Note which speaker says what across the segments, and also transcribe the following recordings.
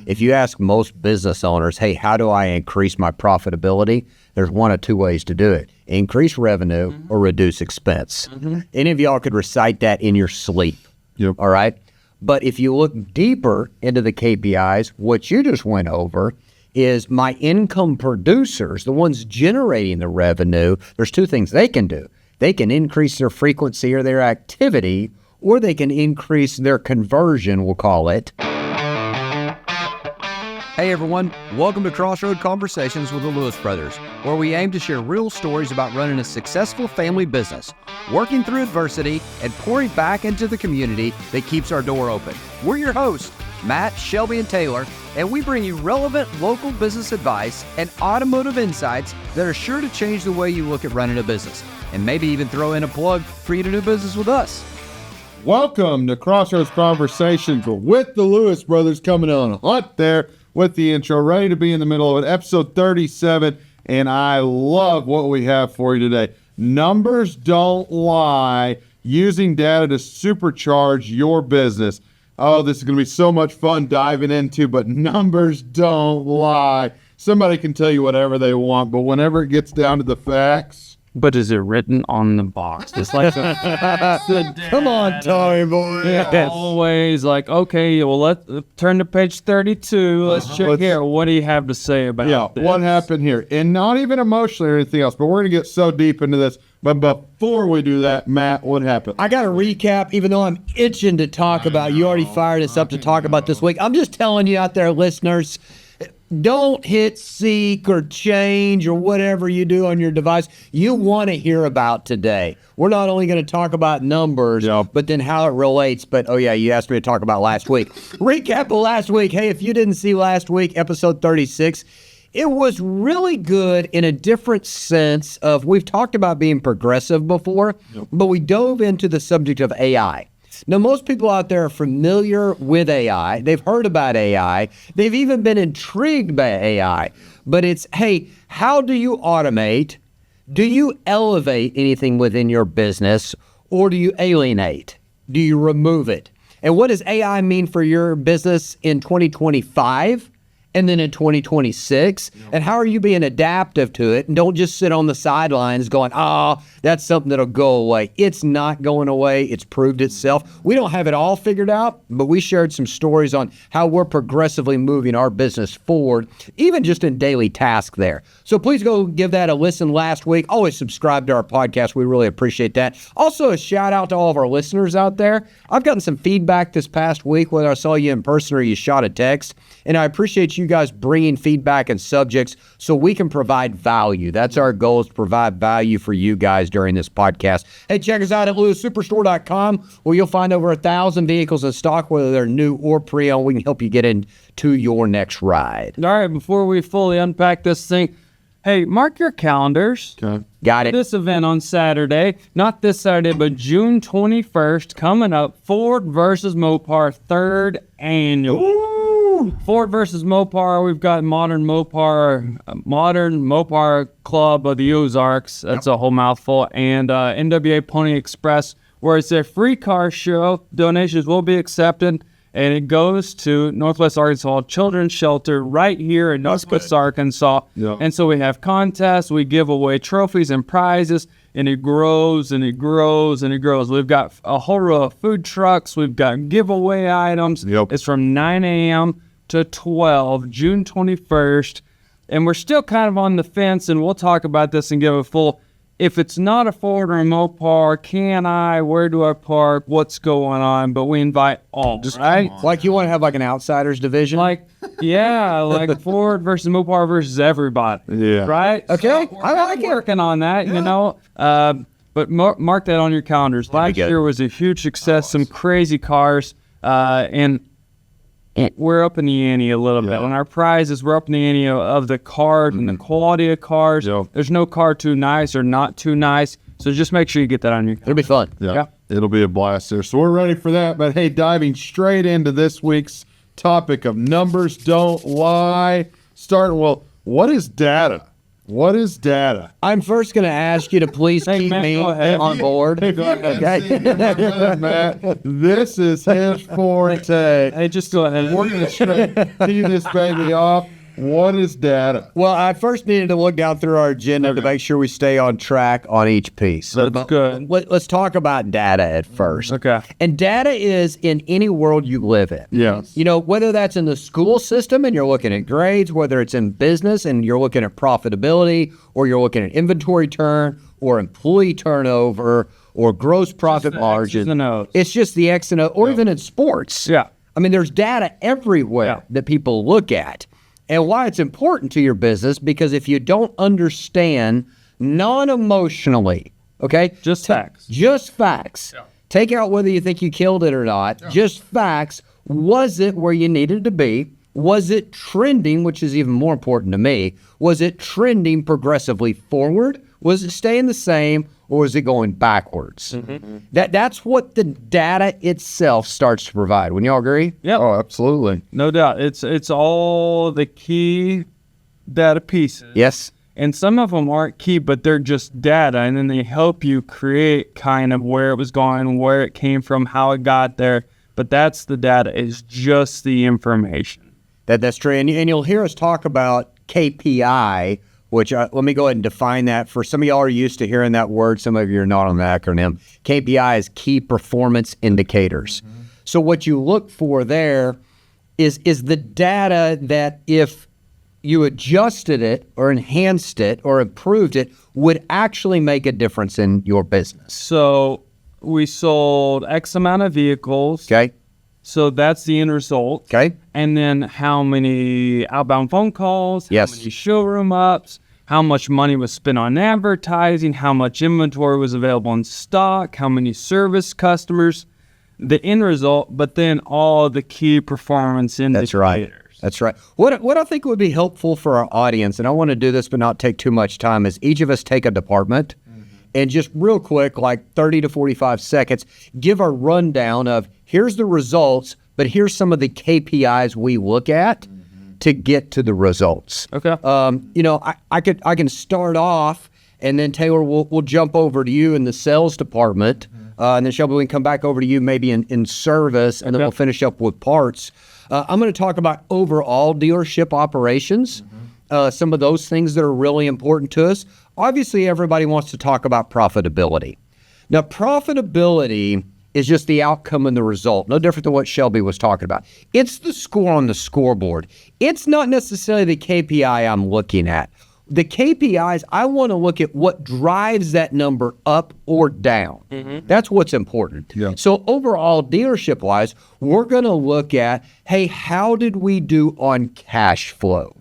Speaker 1: If you ask most business owners, hey, how do I increase my profitability? There's one of two ways to do it. Increase revenue or reduce expense. Any of y'all could recite that in your sleep.
Speaker 2: Yep.
Speaker 1: All right? But if you look deeper into the KPIs, what you just went over is my income producers, the ones generating the revenue. There's two things they can do. They can increase their frequency or their activity, or they can increase their conversion, we'll call it.
Speaker 3: Hey everyone, welcome to Crossroad Conversations with the Lewis Brothers, where we aim to share real stories about running a successful family business, working through adversity, and pouring back into the community that keeps our door open. We're your hosts, Matt, Shelby, and Taylor, and we bring you relevant local business advice and automotive insights that are sure to change the way you look at running a business, and maybe even throw in a plug for you to do business with us.
Speaker 2: Welcome to Crossroads Conversations with the Lewis Brothers, coming on hot there with the intro, ready to be in the middle of it, episode 37, and I love what we have for you today. Numbers don't lie, using data to supercharge your business. Oh, this is going to be so much fun diving into, but numbers don't lie. Somebody can tell you whatever they want, but whenever it gets down to the facts...
Speaker 4: But is it written on the box? It's like
Speaker 1: Come on, Tommy boy.
Speaker 4: Yes. Always like, okay, well, let's turn to page 32. Let's check here. What do you have to say about this?
Speaker 2: What happened here? And not even emotionally or anything else, but we're going to get so deep into this. But before we do that, Matt, what happened?
Speaker 1: I got to recap, even though I'm itching to talk about. You already fired us up to talk about this week. I'm just telling you out there, listeners, don't hit seek or change or whatever you do on your device you want to hear about today. We're not only going to talk about numbers, but then how it relates. But, oh, yeah, you asked me to talk about last week. Recap of last week. Hey, if you didn't see last week, episode 36, it was really good in a different sense of, we've talked about being progressive before, but we dove into the subject of AI. Now, most people out there are familiar with AI. They've heard about AI. They've even been intrigued by AI. But it's, hey, how do you automate? Do you elevate anything within your business, or do you alienate? Do you remove it? And what does AI mean for your business in 2025? And then in 2026, and how are you being adaptive to it? And don't just sit on the sidelines going, that's something that'll go away. It's not going away. It's proved itself. We don't have it all figured out, but we shared some stories on how we're progressively moving our business forward, even just in daily tasks there. So please go give that a listen last week. Always subscribe to our podcast. We really appreciate that. Also, a shout out to all of our listeners out there. I've gotten some feedback this past week, whether I saw you in person or you shot a text, and I appreciate you guys bringing feedback and subjects so we can provide value. That's our goal, is to provide value for you guys during this podcast. Hey, check us out at lewissuperstore.com, where you'll find over 1,000 vehicles in stock, whether they're new or pre-owned. We can help you get into your next ride.
Speaker 4: All right, before we fully unpack this thing, hey, mark your calendars.
Speaker 2: Okay.
Speaker 1: Got it.
Speaker 4: This event on Saturday, not this Saturday, but June 21st, coming up, Ford versus Mopar, 3rd annual.
Speaker 2: Ooh.
Speaker 4: Ford versus Mopar. We've got Modern Mopar Club of the Ozarks. That's a whole mouthful. And NWA Pony Express, where it's a free car show. Donations will be accepted. And it goes to Northwest Arkansas Children's Shelter right here in Northwest Arkansas.
Speaker 2: Yep.
Speaker 4: And so we have contests, we give away trophies and prizes, and it grows and it grows and it grows. We've got a whole row of food trucks. We've got giveaway items.
Speaker 2: Yep.
Speaker 4: It's from 9 a.m. to 12, June 21st. And we're still kind of on the fence, and we'll talk about this and give a full, if it's not a Ford or a Mopar, can I? Where do I park? What's going on? But we invite all, right?
Speaker 1: Like you want to have like an outsiders division?
Speaker 4: Like Ford versus Mopar versus everybody.
Speaker 2: Yeah.
Speaker 4: Right? Okay. I like working on that, you know. But mark that on your calendars. Last year was a huge success, some crazy cars, and we're up in the ante a little bit. On our prizes, we're up in the ante of the cars and the quality of cars. There's no car too nice or not too nice. So just make sure you get that on your calendar.
Speaker 1: It'll be fun.
Speaker 2: Yeah. It'll be a blast there. So we're ready for that. But hey, diving straight into this week's topic of numbers don't lie. Starting, what is data? What is data?
Speaker 1: I'm first going to ask you to please keep
Speaker 4: Matt,
Speaker 1: me
Speaker 4: go ahead.
Speaker 1: on board.
Speaker 2: Okay. Matt, this is his forte.
Speaker 4: Hey, just go ahead.
Speaker 2: We're going to tee this baby off. What is data?
Speaker 1: Well, I first needed to look down through our agenda to make sure we stay on track on each piece.
Speaker 4: That's good.
Speaker 1: Let's talk about data at first.
Speaker 4: Okay.
Speaker 1: And data is in any world you live in.
Speaker 2: Yes.
Speaker 1: You know, whether that's in the school system and you're looking at grades, whether it's in business and you're looking at profitability, or you're looking at inventory turn, or employee turnover, or gross profit
Speaker 4: the X's
Speaker 1: margin.
Speaker 4: and O's.
Speaker 1: It's just the X and O, or even in sports.
Speaker 4: Yeah.
Speaker 1: I mean, there's data everywhere
Speaker 4: Yeah.
Speaker 1: that people look at. And why it's important to your business, because if you don't understand non-emotionally, okay?
Speaker 4: Just facts.
Speaker 1: Just facts. Take out whether you think you killed it or not. Just facts. Was it where you needed to be? Was it trending, which is even more important to me? Was it trending progressively forward? Was it staying the same, or was it going backwards? That's what the data itself starts to provide. Wouldn't y'all agree?
Speaker 4: Yep.
Speaker 2: Oh, absolutely.
Speaker 4: No doubt. It's all the key data pieces.
Speaker 1: Yes.
Speaker 4: And some of them aren't key, but they're just data. And then they help you create kind of where it was going, where it came from, how it got there. But that's the data, is just the information.
Speaker 1: That's true. And you'll hear us talk about KPI, which let me go ahead and define that. For some of y'all are used to hearing that word. Some of you are not on the acronym. KPI is key performance indicators. So what you look for there is the data that if you adjusted it or enhanced it or improved it would actually make a difference in your business.
Speaker 4: So we sold X amount of vehicles.
Speaker 1: Okay?
Speaker 4: So that's the end result.
Speaker 1: Okay?
Speaker 4: And then how many outbound phone calls,
Speaker 1: Yes.
Speaker 4: how many showroom ups, how much money was spent on advertising, how much inventory was available in stock, how many service customers, the end result, but then all the key performance indicators.
Speaker 1: That's right. That's right. What I think would be helpful for our audience, and I want to do this but not take too much time, is each of us take a department and just real quick, like 30 to 45 seconds, give a rundown of here's the results, but here's some of the KPIs we look at to get to the results.
Speaker 4: Okay.
Speaker 1: You know, I can start off, and then Taylor, we'll jump over to you in the sales department, and then Shelby, we can come back over to you maybe in service, and then we'll finish up with parts. I'm going to talk about overall dealership operations, some of those things that are really important to us. Obviously, everybody wants to talk about profitability. Now, profitability is just the outcome and the result, no different than what Shelby was talking about. It's the score on the scoreboard. It's not necessarily the KPI I'm looking at. The KPIs, I want to look at what drives that number up or down. That's what's important.
Speaker 2: Yeah.
Speaker 1: So overall, dealership-wise, we're going to look at, hey, how did we do on cash flow?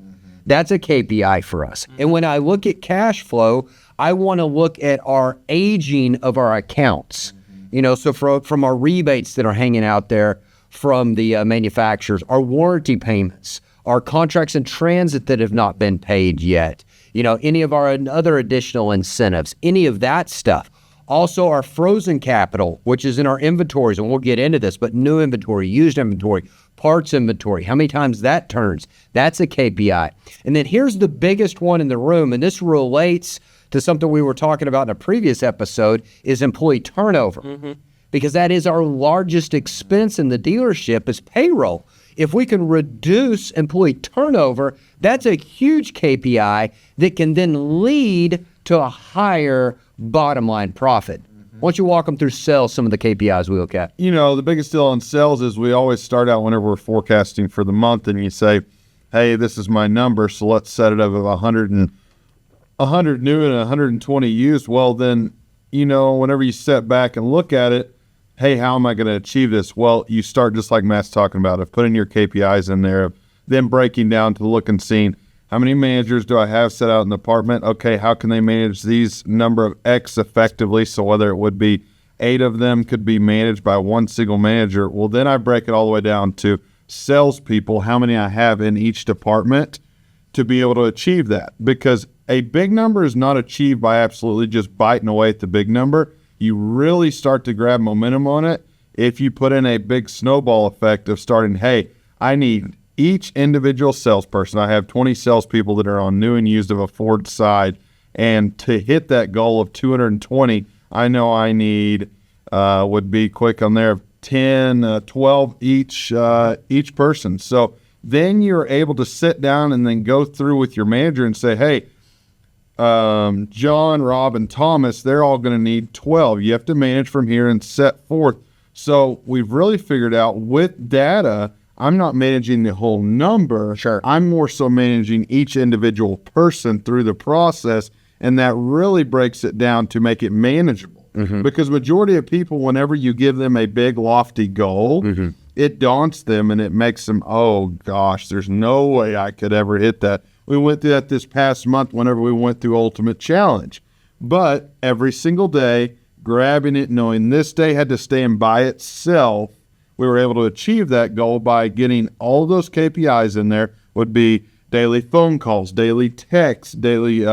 Speaker 1: That's a KPI for us. And when I look at cash flow, I want to look at our aging of our accounts. You know, so from our rebates that are hanging out there from the manufacturers, our warranty payments, our contracts in transit that have not been paid yet, you know, any of our other additional incentives, any of that stuff. Also, our frozen capital, which is in our inventories, and we'll get into this, but new inventory, used inventory, parts inventory, how many times that turns, that's a KPI. And then here's the biggest one in the room, and this relates to something we were talking about in a previous episode, is employee turnover. Because that is our largest expense in the dealership is payroll. If we can reduce employee turnover, that's a huge KPI that can then lead to a higher bottom line profit. Why don't you walk them through sales, some of the KPIs we look at?
Speaker 2: You know, the biggest deal on sales is we always start out whenever we're forecasting for the month and you say, hey, this is my number, so let's set it up at 100 new and 120 used. Well, then, you know, whenever you step back and look at it, hey, how am I going to achieve this? Well, you start just like Matt's talking about, of putting your KPIs in there, of then breaking down to look and seeing how many managers do I have set out in the department? Okay, how can they manage these number of X effectively? So whether it would be 8 of them could be managed by one single manager. Well, then I break it all the way down to salespeople, how many I have in each department to be able to achieve that. Because a big number is not achieved by absolutely just biting away at the big number. You really start to grab momentum on it if you put in a big snowball effect of starting, hey, I need each individual salesperson. I have 20 salespeople that are on new and used of a Ford side. And to hit that goal of 220, I know I need, would be quick on there, 10, 12 each person. So then you're able to sit down and then go through with your manager and say, hey, John, Rob, and Thomas, they're all going to need 12. You have to manage from here and set forth. So we've really figured out with data, I'm not managing the whole number.
Speaker 1: Sure.
Speaker 2: I'm more so managing each individual person through the process, and that really breaks it down to make it manageable. Because majority of people, whenever you give them a big, lofty goal, it daunts them and it makes them, oh, gosh, there's no way I could ever hit that. We went through that this past month whenever we went through Ultimate Challenge. But every single day, grabbing it, knowing this day had to stand by itself, we were able to achieve that goal by getting all of those KPIs in there. Would be daily phone calls, daily texts, daily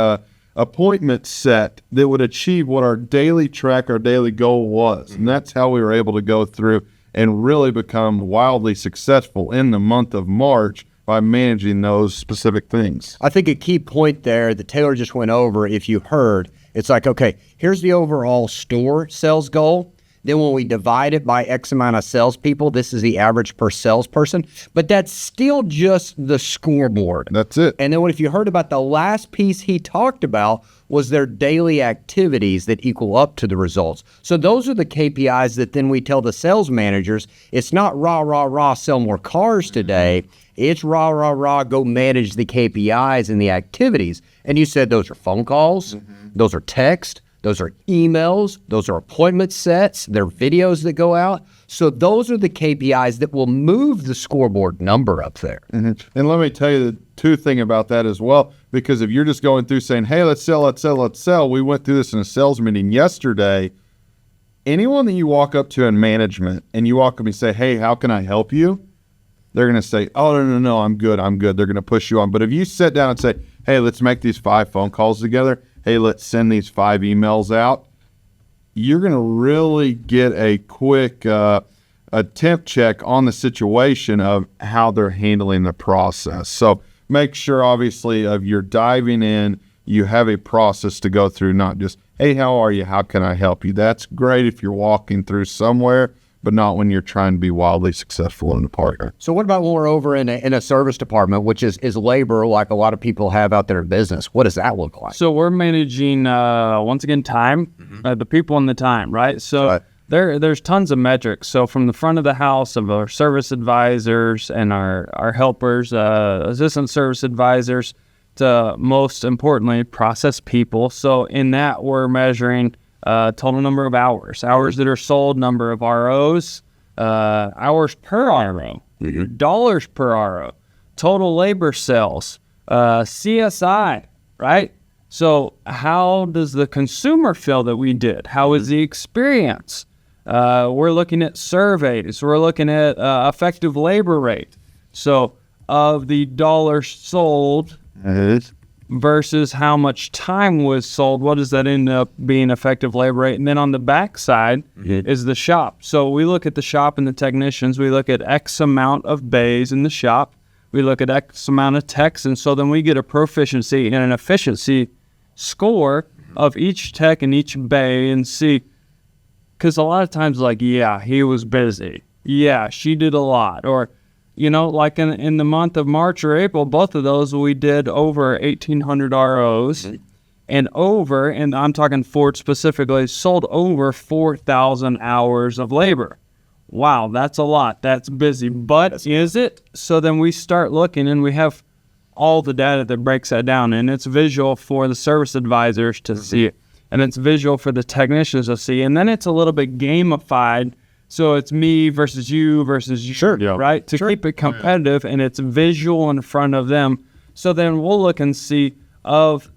Speaker 2: appointment set that would achieve what our daily track, our daily goal was. And that's how we were able to go through and really become wildly successful in the month of March by managing those specific things.
Speaker 1: I think a key point there that Taylor just went over, if you heard, it's like, okay, here's the overall store sales goal. Then when we divide it by X amount of salespeople, this is the average per salesperson. But that's still just the scoreboard.
Speaker 2: That's it.
Speaker 1: And then if you heard about the last piece he talked about was their daily activities that equal up to the results. So those are the KPIs that then we tell the sales managers, it's not rah, rah, rah, sell more cars today. It's rah, rah, rah, go manage the KPIs and the activities. And you said those are phone calls, those are text, those are emails, those are appointment sets, they're videos that go out. So those are the KPIs that will move the scoreboard number up there.
Speaker 2: And let me tell you the two thing about that as well, because if you're just going through saying, hey, let's sell, let's sell, let's sell. We went through this in a sales meeting yesterday. Anyone that you walk up to in management and you walk up and say, hey, how can I help you? They're going to say, oh, no, I'm good. They're going to push you on. But if you sit down and say, hey, let's make these 5 phone calls together. Hey, let's send these 5 emails out. You're going to really get a quick a temp check on the situation of how they're handling the process. So make sure, obviously, of you're diving in, you have a process to go through, not just, hey, how are you? How can I help you? That's great if you're walking through somewhere, but not when you're trying to be wildly successful in a partner.
Speaker 1: So what about when we're over in a service department, which is labor like a lot of people have out there in business? What does that look like?
Speaker 4: So we're managing, once again, time, the people and the time, right? So there's tons of metrics. So from the front of the house of our service advisors and our helpers, assistant service advisors, to most importantly, process people. So in that, we're measuring total number of hours that are sold, number of ROs, hours per RO, dollars per RO, total labor sales, CSI, right? So how does the consumer feel that we did? How is the experience? We're looking at surveys. We're looking at effective labor rate. So of the dollars sold versus how much time was sold, what does that end up being effective labor rate? And then on the back side is the shop. So we look at the shop and the technicians. We look at X amount of bays in the shop. We look at X amount of techs. And so then we get a proficiency and an efficiency score of each tech in each bay and see, because a lot of times like, yeah, he was busy. Yeah, she did a lot. Or, you know, like in the month of March or April, both of those, we did over 1,800 ROs and I'm talking Ford specifically, sold over 4,000 hours of labor. Wow, that's a lot. That's busy. But is it? So then we start looking and we have all the data that breaks that down. And it's visual for the service advisors to see it. And it's visual for the technicians to see. And then it's a little bit gamified. So it's me versus you, right? To keep it competitive, and it's visual in front of them. So then we'll look and see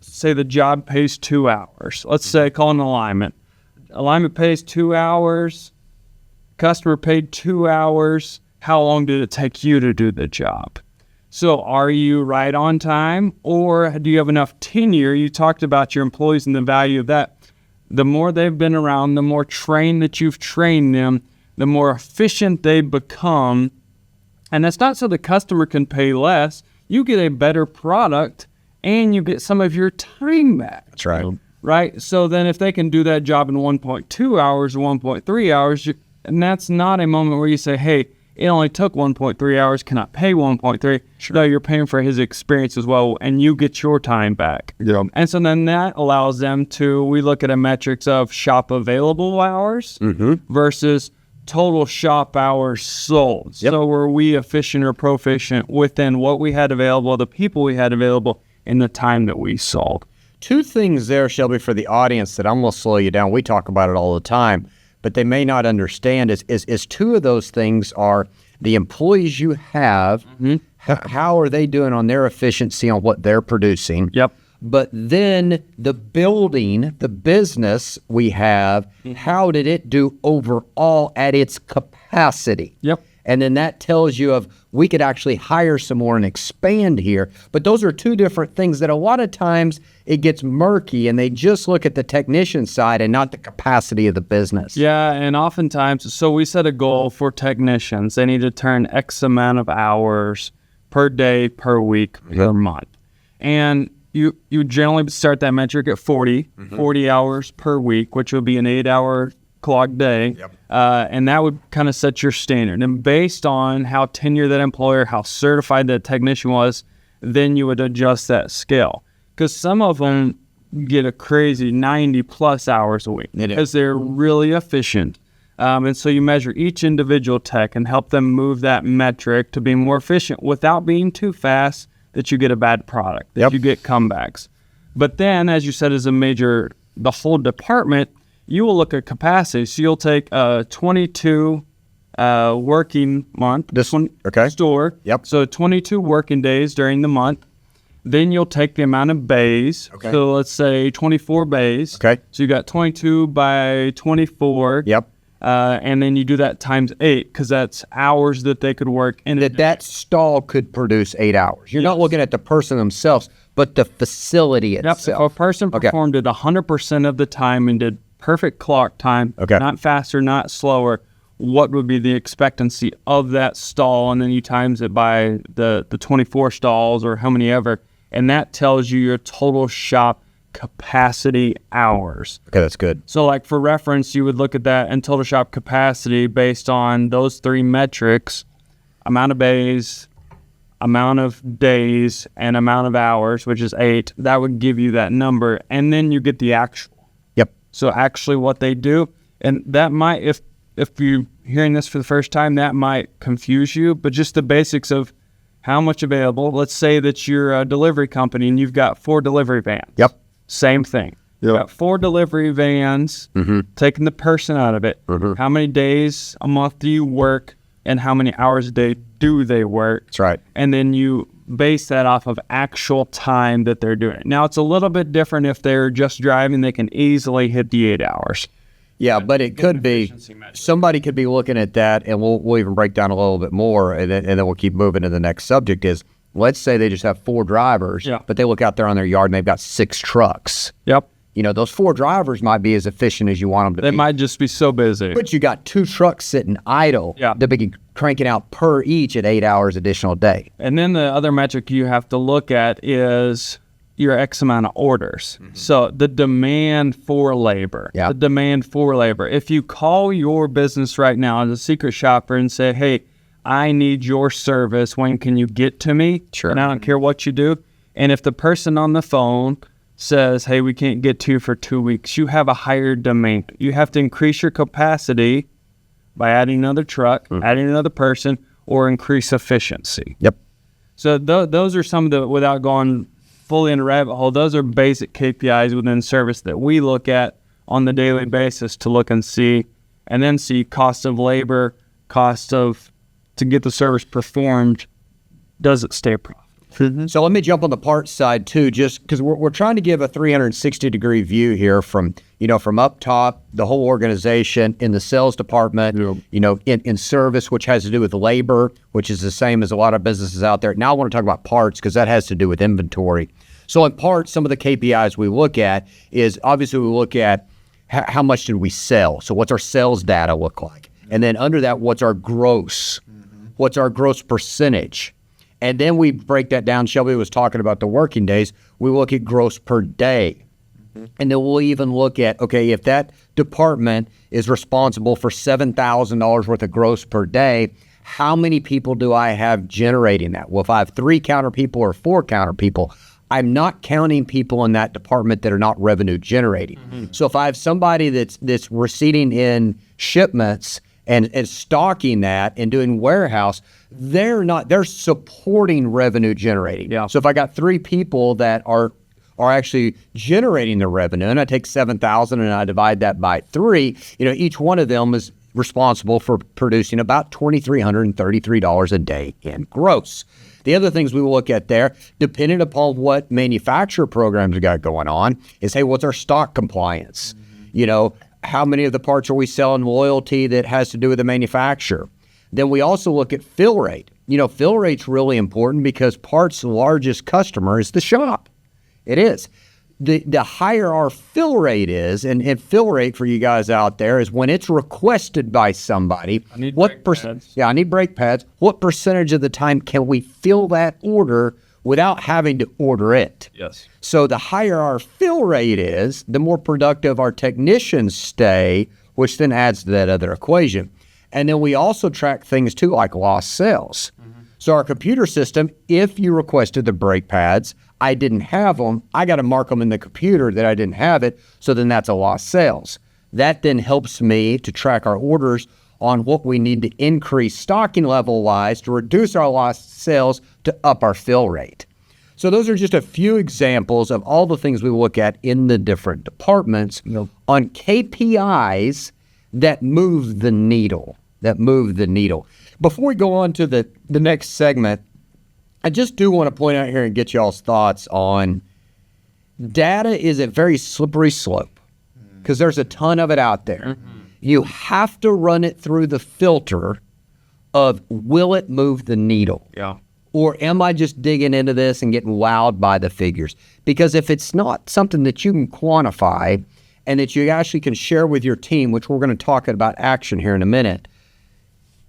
Speaker 4: say the job pays 2 hours. Let's say call an alignment. Alignment pays 2 hours. Customer paid 2 hours. How long did it take you to do the job? So are you right on time, or do you have enough tenure? You talked about your employees and the value of that. The more they've been around, the more trained that you've trained them, the more efficient they become, And that's not so the customer can pay less. You get a better product and you get some of your time back.
Speaker 3: That's right.
Speaker 4: Right? So then if they can do that job in 1.2 hours or 1.3 hours, and that's not a moment where you say, hey, it only took 1.3 hours, can I pay 1.3? Sure. No, you're paying for his experience as well, and you get your time back.
Speaker 2: Yeah.
Speaker 4: And so then that allows them to, we look at a metrics of shop available hours versus total shop hours sold.
Speaker 3: Yep.
Speaker 4: So were we efficient or proficient within what we had available, the people we had available, in the time that we sold?
Speaker 1: Two things there, Shelby, for the audience that I'm going to slow you down. We talk about it all the time, but they may not understand is two of those things are the employees you have, how are they doing on their efficiency on what they're producing?
Speaker 4: Yep.
Speaker 1: But then the building, the business we have, how did it do overall at its capacity?
Speaker 4: Yep.
Speaker 1: And then that tells you of we could actually hire some more and expand here. But those are two different things that a lot of times it gets murky and they just look at the technician side and not the capacity of the business.
Speaker 4: Yeah, and oftentimes, so we set a goal for technicians. They need to turn X amount of hours per day, per week, per month. And you generally start that metric at 40 hours per week, which would be an 8-hour clock day. And that would kind of set your standard. And based on how tenured that employer, how certified that technician was, then you would adjust that scale. Because some of them get a crazy 90 plus hours a week because they're really efficient. And so you measure each individual tech and help them move that metric to be more efficient without being too fast that you get a bad product, that you get comebacks. But then, as you said, as the whole department, you will look at capacity. So you'll take a 22 working month.
Speaker 1: This one, okay.
Speaker 4: Store.
Speaker 1: Yep.
Speaker 4: So 22 working days during the month. Then you'll take the amount of bays.
Speaker 1: Okay.
Speaker 4: So let's say 24 bays.
Speaker 1: Okay.
Speaker 4: So you got 22 by 24.
Speaker 1: Yep.
Speaker 4: And then you do that times 8 because that's hours that they could work in a day.
Speaker 1: That stall could produce 8 hours. You're not looking at the person themselves, but the facility
Speaker 4: Yep.
Speaker 1: itself.
Speaker 4: If a person performed it 100% of the time and did perfect clock time, not faster, not slower, what would be the expectancy of that stall? And then you times it by the 24 stalls or how many ever, and that tells you your total shop capacity hours.
Speaker 1: Okay, that's good.
Speaker 4: So like for reference, you would look at that and total shop capacity based on those three metrics: amount of bays, amount of days, and amount of hours, which is 8. That would give you that number. And then you get the actual.
Speaker 1: Yep.
Speaker 4: So actually what they do, and that might, if you're hearing this for the first time, that might confuse you, but just the basics of how much available. Let's say that you're a delivery company and you've got 4 delivery vans.
Speaker 1: Yep.
Speaker 4: Same thing. You've got 4 delivery vans, taking the person out of it. How many days a month do you work and how many hours a day do they work?
Speaker 1: That's right.
Speaker 4: And then you base that off of actual time that they're doing. Now, it's a little bit different if they're just driving. They can easily hit the 8 hours.
Speaker 1: Yeah, but it could be, somebody could be looking at that, and we'll even break down a little bit more, and then we'll keep moving to the next subject is, let's say they just have 4 drivers, but they look out there on their yard and they've got 6 trucks.
Speaker 4: Yep.
Speaker 1: You know, those 4 drivers might be as efficient as you want them to be.
Speaker 4: They might just be so busy.
Speaker 1: But you got 2 trucks sitting idle that be cranking out per each at 8 hours additional day.
Speaker 4: And then the other metric you have to look at is your X amount of orders. So the demand for labor.
Speaker 1: Yeah.
Speaker 4: The demand for labor. If you call your business right now as a secret shopper and say, hey, I need your service, when can you get to me?
Speaker 1: Sure.
Speaker 4: And I don't care what you do. And if the person on the phone says, hey, we can't get to you for 2 weeks, you have a higher demand. You have to increase your capacity by adding another truck, adding another person, or increase efficiency.
Speaker 1: Yep.
Speaker 4: So those are some of the, without going fully in a rabbit hole, those are basic KPIs within service that we look at on the daily basis to look and see, and then see cost of labor, cost of, to get the service performed, does it stay profitable?
Speaker 1: So let me jump on the parts side too, just because we're trying to give a 360-degree view here from up top, the whole organization, in the sales department, in service, which has to do with labor, which is the same as a lot of businesses out there. Now I want to talk about parts because that has to do with inventory. So in parts, some of the KPIs we look at is obviously we look at how much did we sell? So what's our sales data look like? And then under that, what's our gross? What's our gross percentage? And then we break that down. Shelby was talking about the working days. We look at gross per day. And then we'll even look at, okay, if that department is responsible for $7,000 worth of gross per day, how many people do I have generating that? Well, if I have 3 counter people or 4 counter people, I'm not counting people in that department that are not revenue generating. So if I have somebody that's receiving in shipments and stocking that and doing warehouse, they're supporting revenue generating.
Speaker 4: Yeah.
Speaker 1: So if I got 3 people that are actually generating the revenue, and I take 7,000 and I divide that by 3, each one of them is responsible for producing about $2,333 a day in gross. The other things we will look at there, depending upon what manufacturer programs we got going on, is, hey, what's our stock compliance? How many of the parts are we selling loyalty that has to do with the manufacturer? Then we also look at fill rate. Fill rate's really important because parts' largest customer is the shop. It is. The higher our fill rate is, and fill rate for you guys out there is when it's requested by somebody.
Speaker 4: I need brake pads.
Speaker 1: Yeah, I need brake pads. What percentage of the time can we fill that order without having to order it?
Speaker 4: Yes.
Speaker 1: So the higher our fill rate is, the more productive our technicians stay, which then adds to that other equation. And then we also track things too, like lost sales. So our computer system, if you requested the brake pads, I didn't have them, I got to mark them in the computer that I didn't have it, so then that's a lost sales. That then helps me to track our orders on what we need to increase stocking level-wise to reduce our lost sales to up our fill rate. So those are just a few examples of all the things we look at in the different departments on KPIs that move the needle, Before we go on to the next segment, I just do want to point out here and get y'all's thoughts on data is a very slippery slope because there's a ton of it out there. You have to run it through the filter of, will it move the needle?
Speaker 4: Yeah.
Speaker 1: Or am I just digging into this and getting wowed by the figures? Because if it's not something that you can quantify and that you actually can share with your team, which we're going to talk about action here in a minute,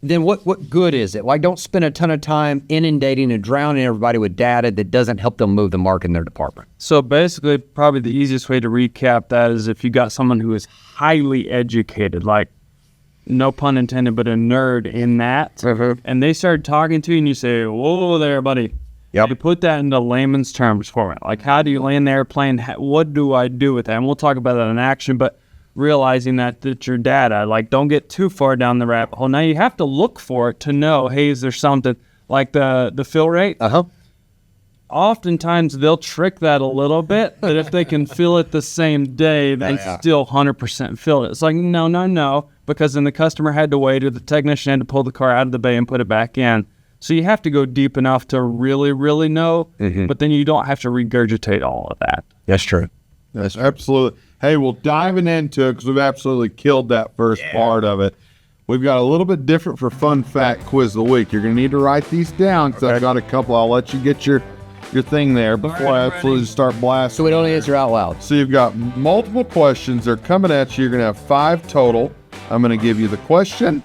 Speaker 1: then what good is it? Like, don't spend a ton of time inundating and drowning everybody with data that doesn't help them move the mark in their department.
Speaker 4: So basically, probably the easiest way to recap that is if you got someone who is highly educated, like, no pun intended, but a nerd in that, and they start talking to you and you say, whoa there, buddy.
Speaker 1: Yep.
Speaker 4: You put that into layman's terms for me. Like, how do you land the airplane? What do I do with that? And we'll talk about that in action, but realizing that your data, like, don't get too far down the rabbit hole. Now you have to look for it to know, hey, is there something like the fill rate? Oftentimes they'll trick that a little bit, but if they can fill it the same day, then still 100% fill it. It's like, no, because then the customer had to wait or the technician had to pull the car out of the bay and put it back in. So you have to go deep enough to really, really know, but then you don't have to regurgitate all of that.
Speaker 1: That's true.
Speaker 2: That's absolutely. Hey, we'll diving into it because we've absolutely killed that first part of it. We've got a little bit different for fun fact quiz of the week. You're going to need to write these down because I've got a couple. I'll let you get your thing there before I absolutely start blasting.
Speaker 1: So we don't answer out loud.
Speaker 2: So you've got multiple questions. They're coming at you. You're going to have 5 total. I'm going to give you the question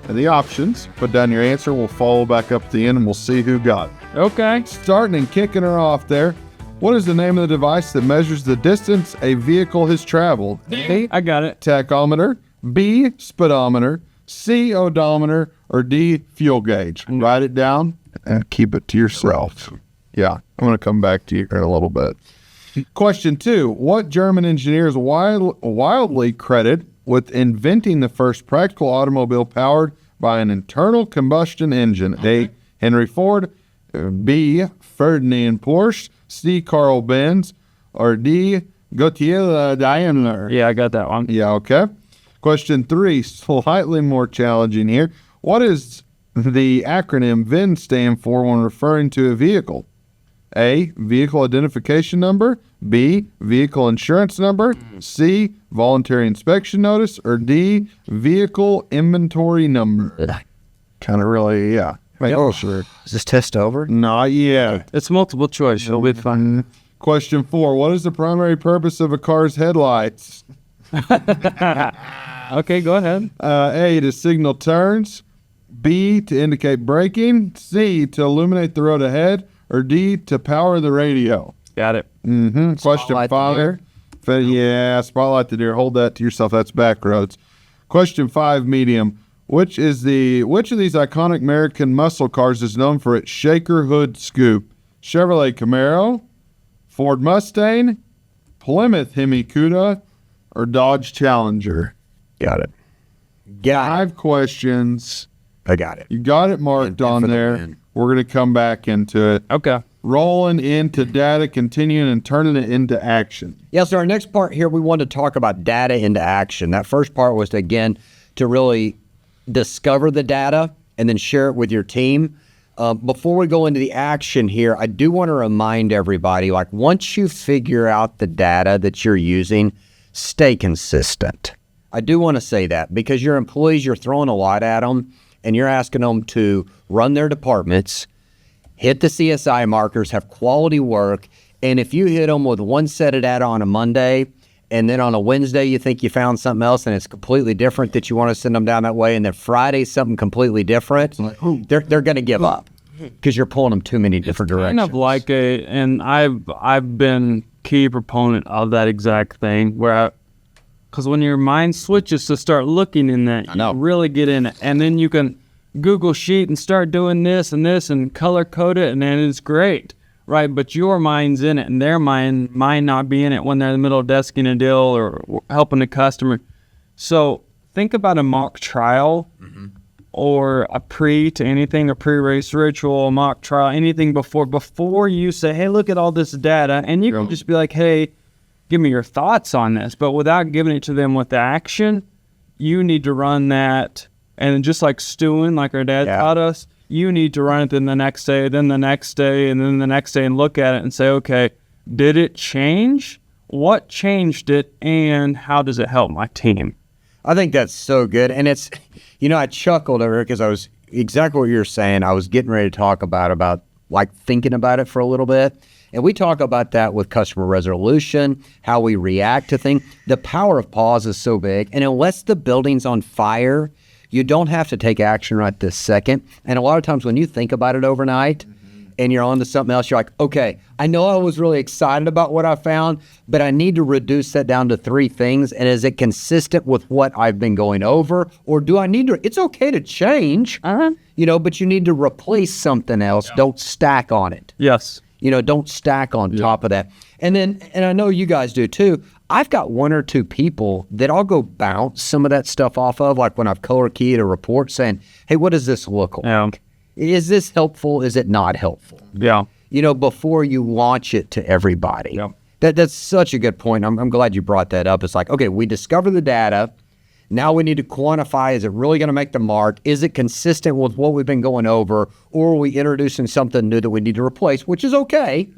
Speaker 2: and the options. Put down your answer. We'll follow back up at the end and we'll see who got it.
Speaker 4: Okay.
Speaker 2: Starting and kicking her off there. What is the name of the device that measures the distance a vehicle has traveled?
Speaker 4: A, I got it.
Speaker 2: Tachometer, B, speedometer, C, odometer, or D, fuel gauge. Write it down and keep it to yourself. Yeah, I'm going to come back to you in a little bit. Question 2. What German engineer is wildly credited with inventing the first practical automobile powered by an internal combustion engine? A, Henry Ford, B, Ferdinand Porsche, C, Carl Benz, or D, Gottlieb Daimler?
Speaker 4: Yeah, I got that one.
Speaker 2: Yeah, okay. Question 3, slightly more challenging here. What does the acronym VIN stand for when referring to a vehicle? A, vehicle identification number, B, vehicle insurance number, C, voluntary inspection notice, or D, vehicle inventory number? Kind of really, yeah. Oh, sure.
Speaker 1: Is this test over?
Speaker 2: Not yet.
Speaker 4: It's multiple choice. It'll be fun.
Speaker 2: Question 4, what is the primary purpose of a car's headlights?
Speaker 4: Okay, go ahead.
Speaker 2: A, to signal turns, B, to indicate braking, C, to illuminate the road ahead, or D, to power the radio?
Speaker 4: Got it.
Speaker 2: Question
Speaker 1: Spotlight the
Speaker 2: 5.
Speaker 1: deer.
Speaker 2: Yeah, spotlight the deer. Hold that to yourself. That's back roads. Question 5, medium. Which of these iconic American muscle cars is known for its shaker hood scoop? Chevrolet Camaro, Ford Mustang, Plymouth Hemi Cuda, or Dodge Challenger?
Speaker 3: Got it.
Speaker 2: 5 questions.
Speaker 3: I got it.
Speaker 2: You got it marked on
Speaker 1: for the
Speaker 2: there.
Speaker 1: win.
Speaker 2: We're going to come back into it.
Speaker 4: Okay.
Speaker 2: Rolling into data, continuing and turning it into action.
Speaker 1: Yeah, so our next part here, we want to talk about data into action. That first part was, again, to really discover the data and then share it with your team. Before we go into the action here, I do want to remind everybody, like, once you figure out the data that you're using, stay consistent. I do want to say that because your employees, you're throwing a lot at them and you're asking them to run their departments, hit the CSI markers, have quality work, and if you hit them with one set of data on a Monday, and then on a Wednesday you think you found something else and it's completely different that you want to send them down that way, and then Friday something completely different, they're going to give up because you're pulling them too many different directions.
Speaker 4: Kind of like and I've been key proponent of that exact thing because when your mind switches to start looking in that,
Speaker 1: know.
Speaker 4: you really get in it, and then you can Google Sheet and start doing this and color code it, and then it's great, right? But your mind's in it, and their mind might not be in it when they're in the middle of desking a deal or helping a customer. So think about a mock trial or a pre-race ritual, mock trial, anything before you say, hey, look at all this data, and you can just be like, hey, give me your thoughts on this. But without giving it to them with the action, you need to run that. And just like stewing, like our dad taught us, you need to run it then the next day, then the next day, and then the next day, and look at it and say, okay, did it change? What changed it? And how does it help my team?
Speaker 1: I think that's so good. And it's, I chuckled over it because I was exactly what you're saying. I was getting ready to talk about like thinking about it for a little bit. And we talk about that with customer resolution, how we react to things. The power of pause is so big. And unless the building's on fire, you don't have to take action right this second. And a lot of times when you think about it overnight and you're on to something else, you're like, okay, I know I was really excited about what I found, but I need to reduce that down to 3 things. And is it consistent with what I've been going over? Or do I need to, it's okay to change, but you need to replace something else. Don't stack on it.
Speaker 4: Yes.
Speaker 1: Don't stack on top of that. And I know you guys do too. I've got 1 or 2 people that I'll go bounce some of that stuff off of, like when I've color keyed a report saying, hey, what does this look like?
Speaker 4: Yeah.
Speaker 1: Is this helpful? Is it not helpful?
Speaker 4: Yeah.
Speaker 1: Before you launch it to everybody.
Speaker 4: Yeah.
Speaker 1: That's such a good point. I'm glad you brought that up. It's like, okay, we discover the data. Now we need to quantify, is it really going to make the mark? Is it consistent with what we've been going over? Or are we introducing something new that we need to replace, which is okay.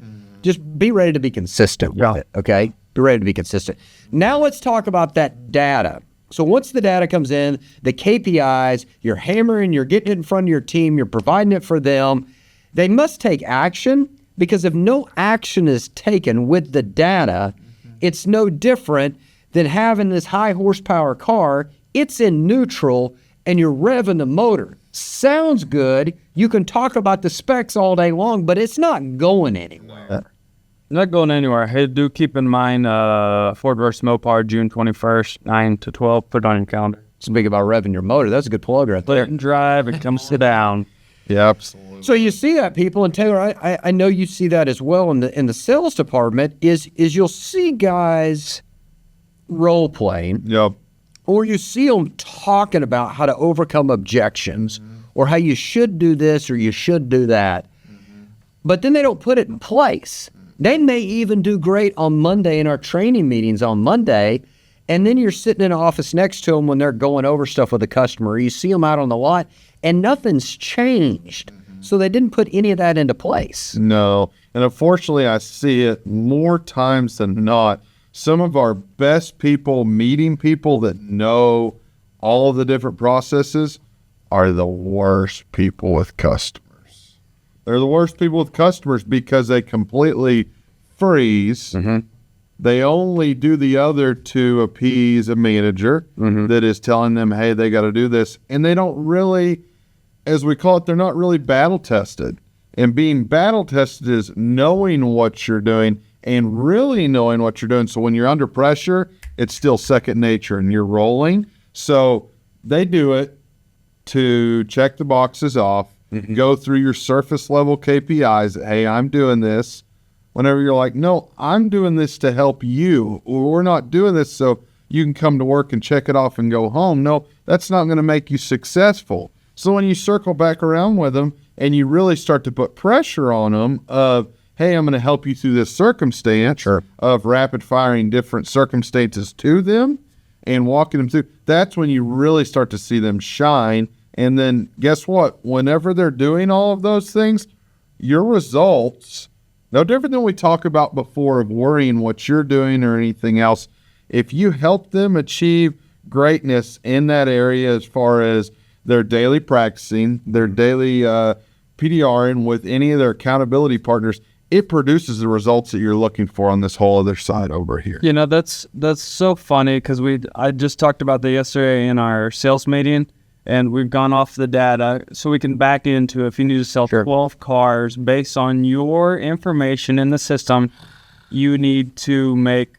Speaker 1: Just be ready to be consistent with it, okay? Be ready to be consistent. Now let's talk about that data. So once the data comes in, the KPIs, you're hammering, you're getting it in front of your team, you're providing it for them. They must take action, because if no action is taken with the data, it's no different than having this high horsepower car. It's in neutral and you're revving the motor. Sounds good. You can talk about the specs all day long, but it's not going anywhere.
Speaker 4: Not going anywhere. Hey, do keep in mind Ford vs. Mopar, June 21st, 9 to 12. Put it on your calendar.
Speaker 1: Speaking about revving your motor, that's a good plug right there.
Speaker 4: Let it drive and come sit down.
Speaker 2: Yeah, absolutely.
Speaker 1: So you see that, people, and Taylor, I know you see that as well in the sales department. Is you'll see guys role playing,
Speaker 2: Yep.
Speaker 1: or you see them talking about how to overcome objections, or how you should do this or you should do that, but then they don't put it in place. They may even do great on Monday in our training meetings on Monday, and then you're sitting in an office next to them when they're going over stuff with a customer. You see them out on the lot, and nothing's changed. So they didn't put any of that into place.
Speaker 2: No. And unfortunately, I see it more times than not. Some of our best people meeting people that know all of the different processes are the worst people with customers. They're the worst people with customers because they completely freeze. They only do the other to appease a manager that is telling them, hey, they got to do this. And they don't really as we call it, they're not really battle tested. And being battle tested is knowing what you're doing and really knowing what you're doing. So when you're under pressure, it's still second nature and you're rolling. So they do it to check the boxes off, go through your surface level KPIs. Hey, I'm doing this. Whenever you're like, no, I'm doing this to help you, or we're not doing this so you can come to work and check it off and go home. No, that's not going to make you successful. So when you circle back around with them and you really start to put pressure on them of, hey, I'm going to help you through this circumstance of rapid firing different circumstances to them and walking them through, that's when you really start to see them shine. And then guess what? Whenever they're doing all of those things, your results, no different than we talked about before of worrying what you're doing or anything else, if you help them achieve greatness in that area as far as their daily practicing, their daily PDRing with any of their accountability partners, it produces the results that you're looking for on this whole other side over here.
Speaker 4: You know, that's so funny because I just talked about that yesterday in our sales meeting, and we've gone off the data so we can back into if you need to sell 12 cars based on your information in the system, you need to make.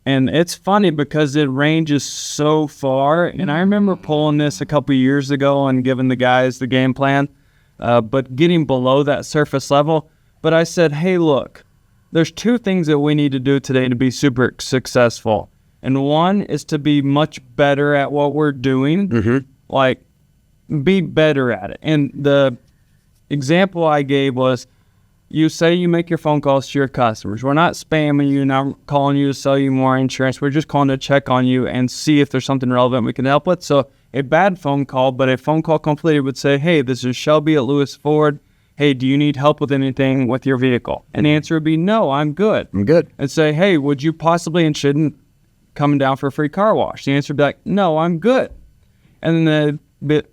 Speaker 4: And it's funny because it ranges so far. And I remember pulling this a couple of years ago and giving the guys the game plan, but getting below that surface level. But I said, hey, look, there's two things that we need to do today to be super successful. And one is to be much better at what we're doing, like be better at it. And the example I gave was, you say you make your phone calls to your customers. We're not spamming you, not calling you to sell you more insurance. We're just calling to check on you and see if there's something relevant we can help with. So a bad phone call, but a phone call completed would say, hey, this is Shelby at Lewis Ford. Hey, do you need help with anything with your vehicle? And the answer would be, no, I'm good.
Speaker 1: I'm good.
Speaker 4: And say, hey, would you possibly interested in coming down for a free car wash? The answer would be like, no, I'm good. And then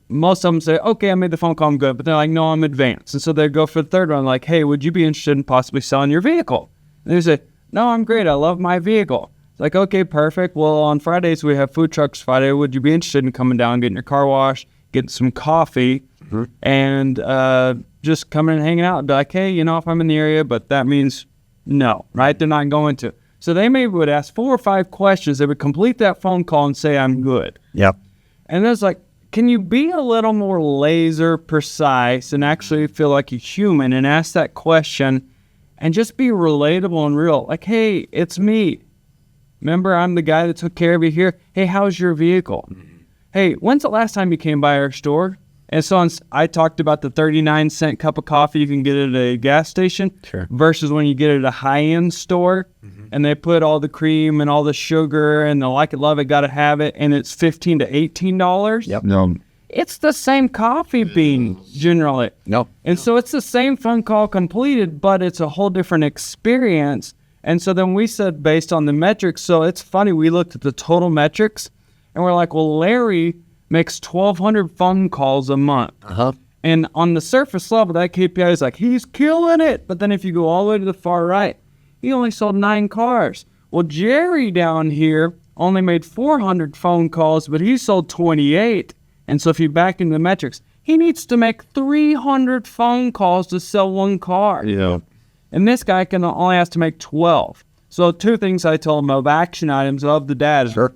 Speaker 4: most of them say, okay, I made the phone call, I'm good. But they're like, no, I'm advanced. And so they go for the third one, like, hey, would you be interested in possibly selling your vehicle? And they say, no, I'm great. I love my vehicle. It's like, okay, perfect. Well, on Fridays, we have food trucks Friday. Would you be interested in coming down, getting your car washed, getting some coffee, and just coming and hanging out? And be like, hey, you know, if I'm in the area, but that means no, right? They're not going to. So they maybe would ask 4 or 5 questions. They would complete that phone call and say, I'm good.
Speaker 1: Yep.
Speaker 4: And it's like, can you be a little more laser precise and actually feel like a human and ask that question and just be relatable and real? Like, hey, it's me. Remember, I'm the guy that took care of you here. Hey, how's your vehicle? Hey, when's the last time you came by our store? And so I talked about the 39-cent cup of coffee you can get at a gas station versus when you get it at a high-end store and they put all the cream and all the sugar and the like it, love it, gotta have it, and it's $15 to $18.
Speaker 1: Yep.
Speaker 2: No.
Speaker 4: It's the same coffee bean generally.
Speaker 1: No.
Speaker 4: And so it's the same phone call completed, but it's a whole different experience. And so then we said based on the metrics, so it's funny, we looked at the total metrics and we're like, well, Larry makes 1,200 phone calls a month. And on the surface level, that KPI is like, he's killing it. But then if you go all the way to the far right, he only sold 9 cars. Well, Jerry down here only made 400 phone calls, but he sold 28. And so if you back into the metrics, he needs to make 300 phone calls to sell 1 car.
Speaker 2: Yeah.
Speaker 4: And this guy can only has to make 12. So 2 things I told him of action items of the data.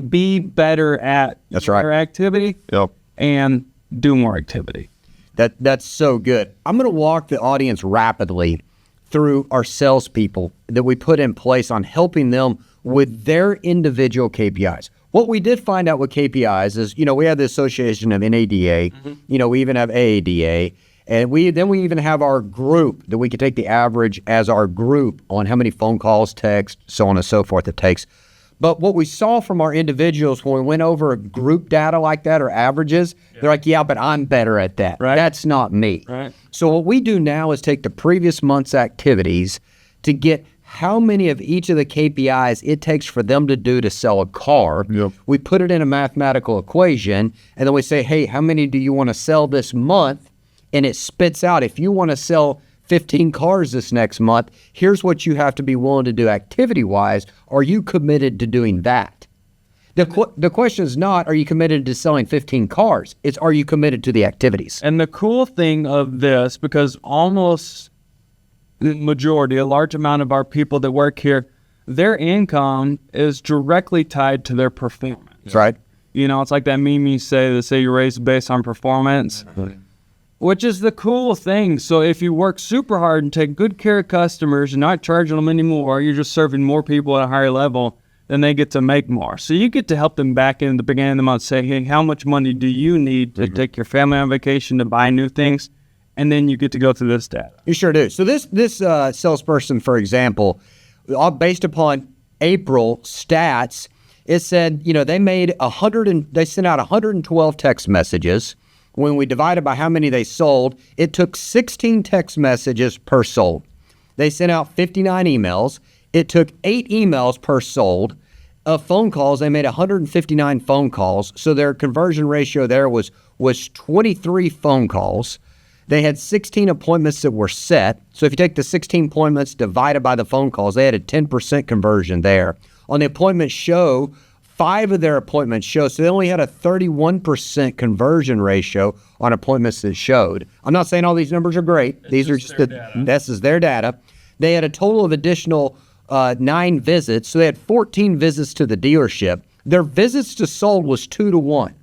Speaker 4: Be better at your activity and do more activity.
Speaker 1: That's so good. I'm going to walk the audience rapidly through our salespeople that we put in place on helping them with their individual KPIs. What we did find out with KPIs is, you know, we have the association of NADA, you know, we even have AADA, and we even have our group that we can take the average as our group on how many phone calls, texts, so on and so forth it takes. But what we saw from our individuals when we went over group data like that or averages, they're like, yeah, but I'm better at that.
Speaker 4: Right.
Speaker 1: That's not me.
Speaker 4: Right.
Speaker 1: So what we do now is take the previous month's activities to get how many of each of the KPIs it takes for them to do to sell a car. We put it in a mathematical equation, and then we say, hey, how many do you want to sell this month? And it spits out, if you want to sell 15 cars this next month, here's what you have to be willing to do activity-wise. Are you committed to doing that? The question is not, are you committed to selling 15 cars? It's, are you committed to the activities?
Speaker 4: And the cool thing of this, because almost the majority, a large amount of our people that work here, their income is directly tied to their performance.
Speaker 1: That's right.
Speaker 4: You know, it's like that meme you say, they say you're raised based on performance, which is the cool thing. So if you work super hard and take good care of customers and not charging them anymore, you're just serving more people at a higher level, then they get to make more. So you get to help them back in the beginning of the month, say, hey, how much money do you need to take your family on vacation, to buy new things? And then you get to go through this data.
Speaker 1: You sure do. So this salesperson, for example, based upon April stats, it said, you know, they made they sent out 112 text messages. When we divided by how many they sold, it took 16 text messages per sold. They sent out 59 emails. It took 8 emails per sold. Of phone calls, they made 159 phone calls. So their conversion ratio there was 23 phone calls. They had 16 appointments that were set. So if you take the 16 appointments divided by the phone calls, they had a 10% conversion there. On the appointment show, 5 of their appointments show, so they only had a 31% conversion ratio on appointments that showed. I'm not saying all these numbers are great. These are just this is their data. They had a total of additional 9 visits, so they had 14 visits to the dealership. Their visits to sold was 2 to 1.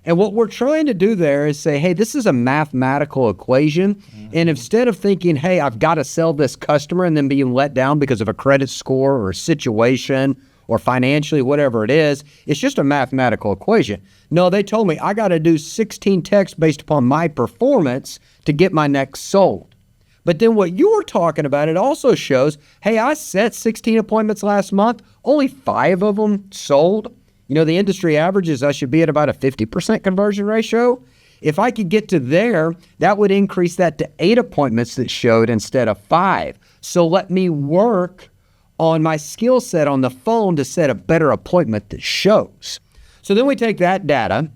Speaker 1: And what we're trying to do there is say, hey, this is a mathematical equation. And instead of thinking, hey, I've got to sell this customer and then being let down because of a credit score or a situation or financially, whatever it is, it's just a mathematical equation. No, they told me I got to do 16 texts based upon my performance to get my next sold. But then what you were talking about, it also shows, hey, I set 16 appointments last month, only 5 of them sold. You know, the industry average is I should be at about a 50% conversion ratio. If I could get to there, that would increase that to 8 appointments that showed instead of 5. So let me work on my skill set on the phone to set a better appointment that shows. So then we take that data.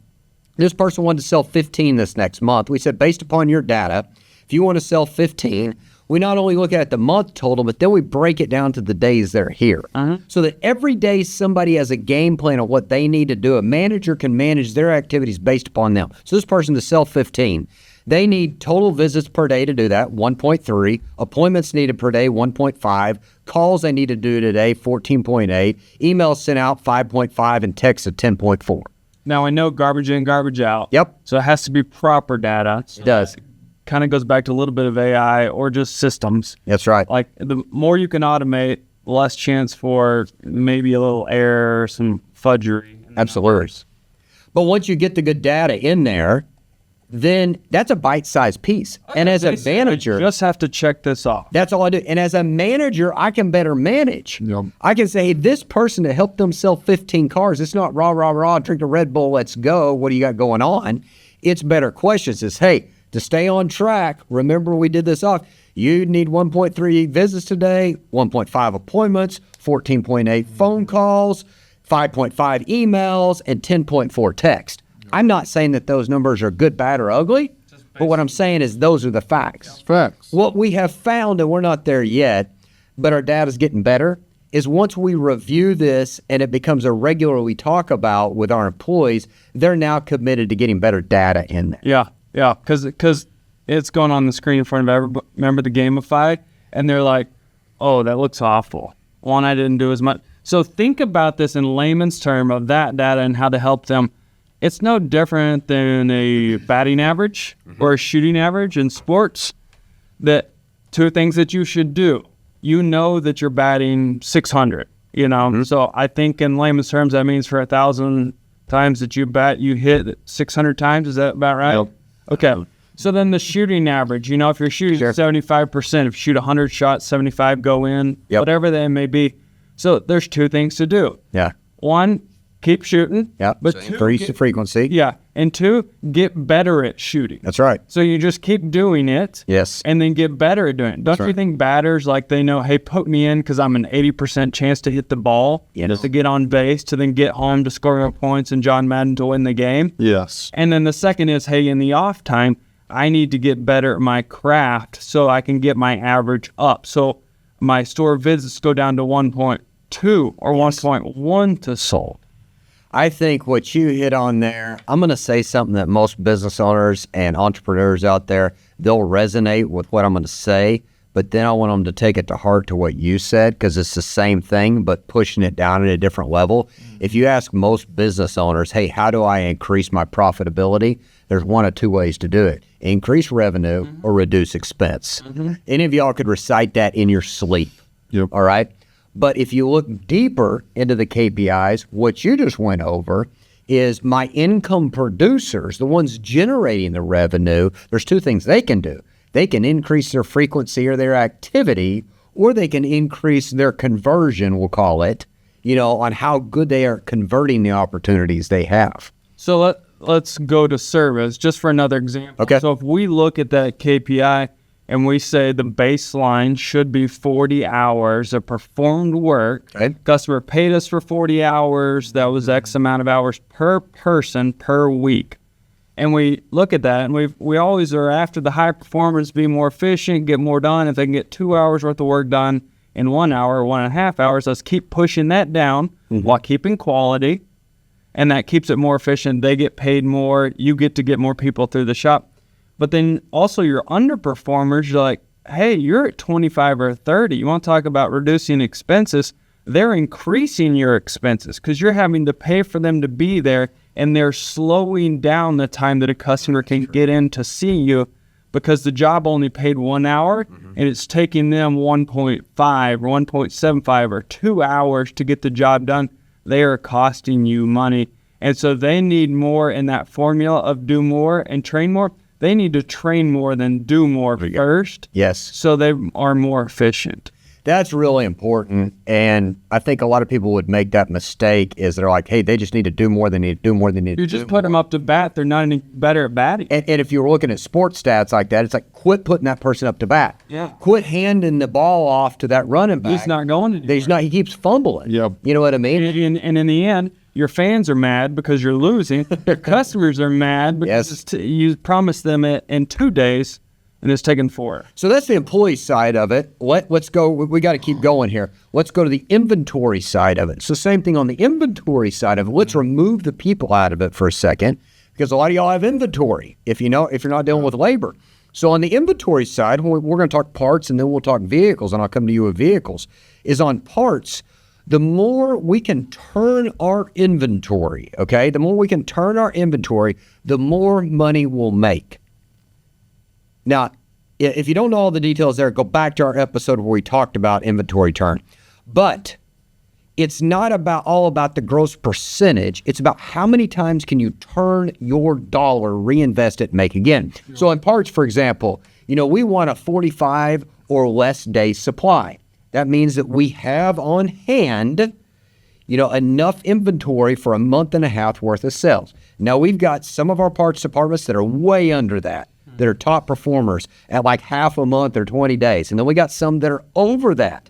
Speaker 1: This person wanted to sell 15 this next month. We said, based upon your data, if you want to sell 15, we not only look at the month total, but then we break it down to the days they're here. So that every day somebody has a game plan of what they need to do. A manager can manage their activities based upon them. So this person to sell 15, they need total visits per day to do that, 1.3. Appointments needed per day, 1.5. Calls they need to do today, 14.8. Emails sent out, 5.5. And texts at 10.4.
Speaker 4: Now, I know garbage in, garbage out.
Speaker 1: Yep.
Speaker 4: So it has to be proper data.
Speaker 1: It does.
Speaker 4: Kind of goes back to a little bit of AI or just systems.
Speaker 1: That's right.
Speaker 4: Like the more you can automate, less chance for maybe a little error, some fudgery.
Speaker 1: Absolutely. But once you get the good data in there, then that's a bite-sized piece. And as a manager,
Speaker 4: I just have to check this off.
Speaker 1: that's all I do. And as a manager, I can better manage.
Speaker 2: Yep.
Speaker 1: I can say, hey, this person to help them sell 15 cars, it's not rah, rah, rah, drink a Red Bull, let's go. What do you got going on? It's better questions. It's, hey, to stay on track, remember we did this off. You need 1.3 visits today, 1.5 appointments, 14.8 phone calls, 5.5 emails, and 10.4 text. I'm not saying that those numbers are good, bad, or ugly, but what I'm saying is those are the facts.
Speaker 2: Facts.
Speaker 1: What we have found, and we're not there yet, but our data's getting better, is once we review this and it becomes a regular we talk about with our employees, they're now committed to getting better data in there.
Speaker 4: Yeah, because it's going on the screen in front of everybody. Remember the gamify? And they're like, oh, that looks awful. One, I didn't do as much. So think about this in layman's term of that data and how to help them. It's no different than a batting average or a shooting average in sports. That 2 things that you should do. You know that you're batting 600, you know? So I think in layman's terms, that means for 1,000 times that you bat, you hit 600 times. Is that about right?
Speaker 2: Yep.
Speaker 4: Okay. So then the shooting average, you know, if you're shooting 75%, if you shoot 100 shots, 75 go in, whatever that may be. So there's 2 things to do.
Speaker 1: Yeah.
Speaker 4: 1, keep shooting.
Speaker 1: Yeah.
Speaker 4: But
Speaker 1: Increase the frequency.
Speaker 4: Yeah. And 2, get better at shooting.
Speaker 1: That's right.
Speaker 4: So you just keep doing it.
Speaker 1: Yes.
Speaker 4: And then get better at doing it. Don't you think batters, like they know, hey, put me in because I'm an 80% chance to hit the ball, to get on base, to then get home to score more points and John Madden to win the game.
Speaker 2: Yes.
Speaker 4: And then the second is, hey, in the off time, I need to get better at my craft so I can get my average up. So my store visits go down to 1.2 or 1.1 to sold.
Speaker 3: I think what you hit on there, I'm going to say something that most business owners and entrepreneurs out there, they'll resonate with what I'm going to say, but then I want them to take it to heart to what you said, because it's the same thing, but pushing it down at a different level. If you ask most business owners, hey, how do I increase my profitability? There's one of two ways to do it: increase revenue or reduce expense. Any of y'all could recite that in your sleep.
Speaker 2: Yep.
Speaker 3: All right. But if you look deeper into the KPIs, what you just went over is my income producers, the ones generating the revenue. There's two things they can do. They can increase their frequency or their activity, or they can increase their conversion, we'll call it, on how good they are converting the opportunities they have.
Speaker 4: So let's go to service just for another example.
Speaker 3: Okay.
Speaker 4: So if we look at that KPI and we say the baseline should be 40 hours of performed work,
Speaker 3: Okay.
Speaker 4: customer paid us for 40 hours, that was X amount of hours per person per week. And we look at that, and we always are after the high performers, be more efficient, get more done. If they can get 2 hours worth of work done in 1 hour, 1.5 hours, let's keep pushing that down while keeping quality. And that keeps it more efficient. They get paid more. You get to get more people through the shop. But then also your underperformers, you're like, hey, you're at 25 or 30. You want to talk about reducing expenses? They're increasing your expenses because you're having to pay for them to be there, and they're slowing down the time that a customer can get in to see you, because the job only paid 1 hour and it's taking them 1.5 or 1.75 or 2 hours to get the job done. They are costing you money. And so they need more in that formula of do more and train more. They need to train more than do more first.
Speaker 3: Yes.
Speaker 4: So they are more efficient.
Speaker 3: That's really important. And I think a lot of people would make that mistake is they're like, hey, they just need to do more. They need to do more. They need to
Speaker 4: You just put them up to bat. They're not any better at batting.
Speaker 3: And if you're looking at sports stats like that, it's like, quit putting that person up to bat.
Speaker 4: Yeah.
Speaker 3: Quit handing the ball off to that running back.
Speaker 4: He's not going anywhere.
Speaker 3: He's not. He keeps fumbling.
Speaker 2: Yep.
Speaker 3: You know what I mean?
Speaker 4: And in the end, your fans are mad because you're losing. Your customers are mad because
Speaker 3: Yes.
Speaker 4: you promised them it in 2 days, and it's taken 4.
Speaker 3: So that's the employee side of it. Let's go. We got to keep going here. Let's go to the inventory side of it. So same thing on the inventory side of it. Let's remove the people out of it for a second, because a lot of y'all have inventory if you're not dealing with labor. So on the inventory side, we're going to talk parts, and then we'll talk vehicles, and I'll come to you with vehicles. Is on parts. The more we can turn our inventory, okay, the more we can turn our inventory, the more money we'll make. Now, if you don't know all the details there, go back to our episode where we talked about inventory turn. But it's not all about the gross percentage. It's about how many times can you turn your dollar, reinvest it, make again. So in parts, for example, we want a 45 or less day supply. That means that we have on hand, enough inventory for a month and a half worth of sales. Now, we've got some of our parts departments that are way under that are top performers at like half a month or 20 days. And then we got some that are over that.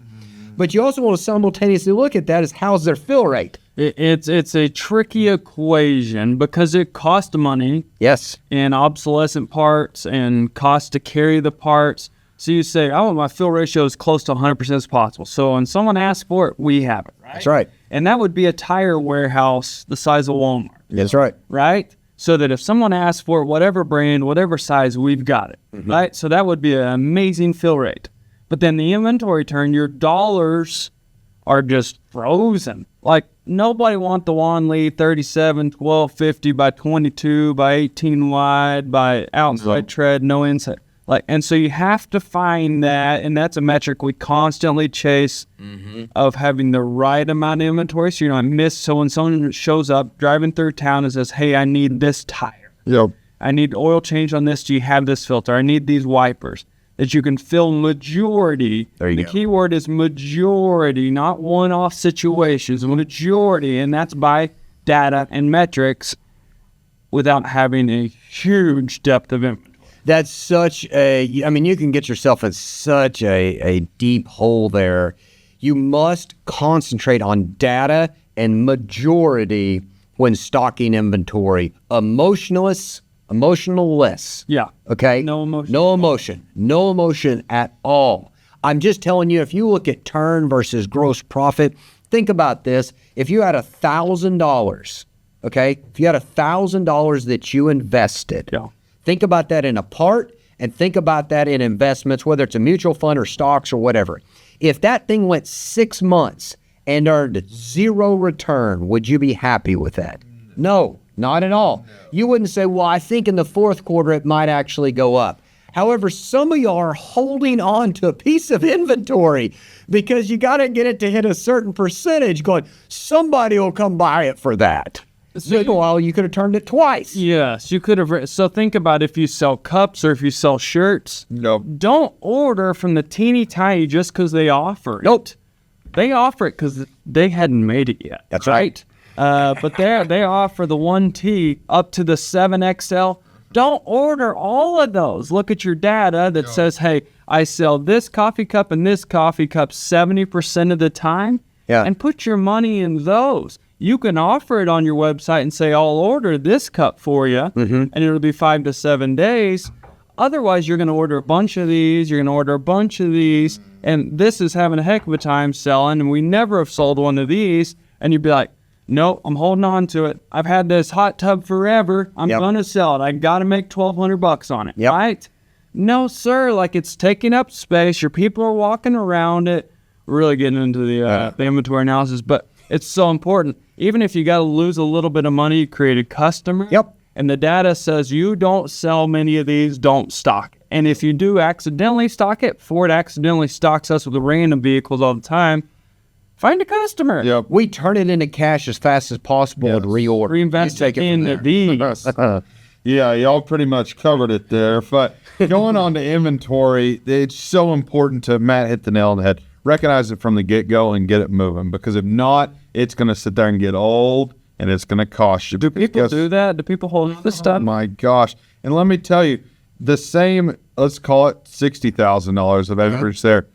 Speaker 3: But you also want to simultaneously look at that as how's their fill rate.
Speaker 4: It's a tricky equation because it costs money.
Speaker 3: Yes.
Speaker 4: And obsolescent parts and cost to carry the parts. So you say, I want my fill ratio as close to 100% as possible. So when someone asks for it, we have it, right?
Speaker 3: That's right.
Speaker 4: And that would be a tire warehouse the size of Walmart.
Speaker 3: That's right.
Speaker 4: Right? So that if someone asks for it, whatever brand, whatever size, we've got it, right? So that would be an amazing fill rate. But then the inventory turn, your dollars are just frozen. Like, nobody want the Wan Lee 37, 1250 by 22 by 18 wide by outside tread, no inside. And so you have to find that, and that's a metric we constantly chase of having the right amount of inventory so you don't miss. So when someone shows up driving through town and says, hey, I need this tire.
Speaker 2: Yep.
Speaker 4: I need oil change on this. Do you have this filter? I need these wipers. That you can fill majority.
Speaker 3: There you
Speaker 4: the
Speaker 3: go.
Speaker 4: key word is majority, not one-off situations. Majority, and that's by data and metrics without having a huge depth of inventory.
Speaker 3: That's such you can get yourself in such a deep hole there. You must concentrate on data and majority when stocking inventory. Emotionless.
Speaker 4: Yeah.
Speaker 3: Okay?
Speaker 4: No emotion.
Speaker 3: No emotion. No emotion at all. I'm just telling you, if you look at turn versus gross profit, think about this. If you had $1,000
Speaker 1: okay? If you had $1,000 that you invested, think about that in a part and think about that in investments, whether it's a mutual fund or stocks or whatever. If that thing went 6 months and earned 0 return, would you be happy with that? No, not at all. You wouldn't say, well, I think in the fourth quarter it might actually go up. However, some of y'all are holding on to a piece of inventory because you got to get it to hit a certain percentage going, somebody will come buy it for that. Meanwhile, you could have turned it twice.
Speaker 4: Yes, you could have. So think about if you sell cups or if you sell shirts.
Speaker 2: Nope.
Speaker 4: Don't order from the teeny tiny just because they offer it.
Speaker 1: Nope.
Speaker 4: They offer it because they hadn't made it yet.
Speaker 1: That's right.
Speaker 4: But they offer the 1T up to the 7XL. Don't order all of those. Look at your data that says, hey, I sell this coffee cup and this coffee cup 70% of the time.
Speaker 1: Yeah.
Speaker 4: And put your money in those. You can offer it on your website and say, I'll order this cup for you, and it'll be 5 to 7 days. Otherwise, you're going to order a bunch of these. You're going to order a bunch of these. And this is having a heck of a time selling, and we never have sold one of these. And you'd be like, no, I'm holding on to it. I've had this hot tub forever. I'm going to sell it. I got to make $1,200 on it, right? No, sir. Like, it's taking up space. Your people are walking around it. We're really getting into the inventory analysis, but it's so important. Even if you got to lose a little bit of money, you create a customer. And the data says you don't sell many of these, don't stock. And if you do accidentally stock it, Ford accidentally stocks us with random vehicles all the time. Find a customer.
Speaker 1: We turn it into cash as fast as possible and reorder.
Speaker 4: Reinvest it in these.
Speaker 2: Yeah, y'all pretty much covered it there. But going on to inventory, it's so important to, Matt hit the nail on the head, recognize it from the get-go and get it moving. Because if not, it's going to sit there and get old, and it's going to cost you.
Speaker 4: Do people do that? Do people hold this stuff?
Speaker 2: Oh, my gosh. And let me tell you, the same, let's call it $60,000 of average there,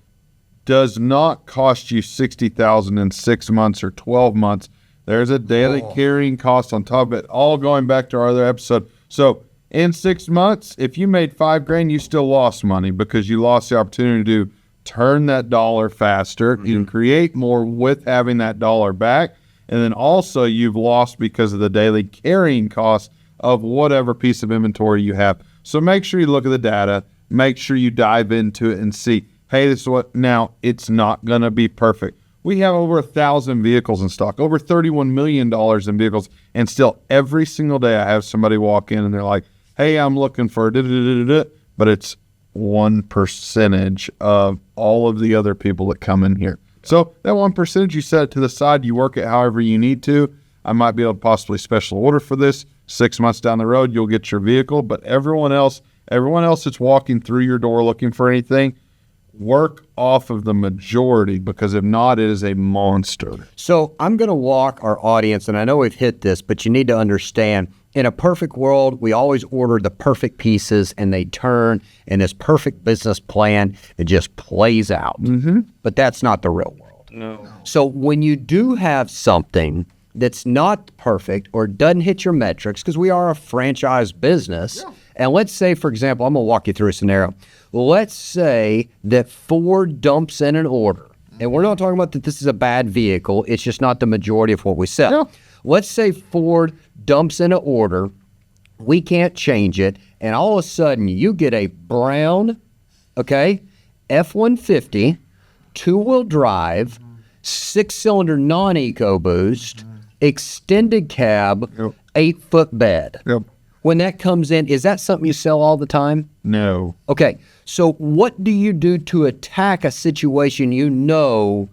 Speaker 2: does not cost you $60,000 in 6 months or 12 months. There's a daily carrying cost on top of it, all going back to our other episode. So in 6 months, if you made $5,000, you still lost money because you lost the opportunity to turn that dollar faster. You can create more with having that dollar back. And then also you've lost because of the daily carrying cost of whatever piece of inventory you have. So make sure you look at the data, make sure you dive into it and see, hey, this is what, now it's not going to be perfect. We have over 1,000 vehicles in stock, over $31 million in vehicles. And still every single day I have somebody walk in and they're like, hey, I'm looking for da-da-da-da-da, but it's 1% of all of the other people that come in here. So that 1%, you set it to the side, you work it however you need to. I might be able to possibly special order for this. 6 months down the road, you'll get your vehicle. But everyone else that's walking through your door looking for anything, work off of the majority, because if not, it is a monster.
Speaker 1: So I'm going to walk our audience, and I know we've hit this, but you need to understand, in a perfect world, we always order the perfect pieces and they turn, and this perfect business plan, it just plays out. But that's not the real world.
Speaker 4: No.
Speaker 1: So when you do have something that's not perfect or doesn't hit your metrics, because we are a franchise business, and let's say, for example, I'm going to walk you through a scenario. Let's say that Ford dumps in an order, and we're not talking about that this is a bad vehicle. It's just not the majority of what we sell. Let's say Ford dumps in an order. We can't change it, and all of a sudden you get a brown, F-150, two-wheel drive, 6-cylinder non-EcoBoost, extended cab, 8-foot bed. When that comes in, is that something you sell all the time?
Speaker 2: No.
Speaker 1: Okay, so what do you do to attack a situation you know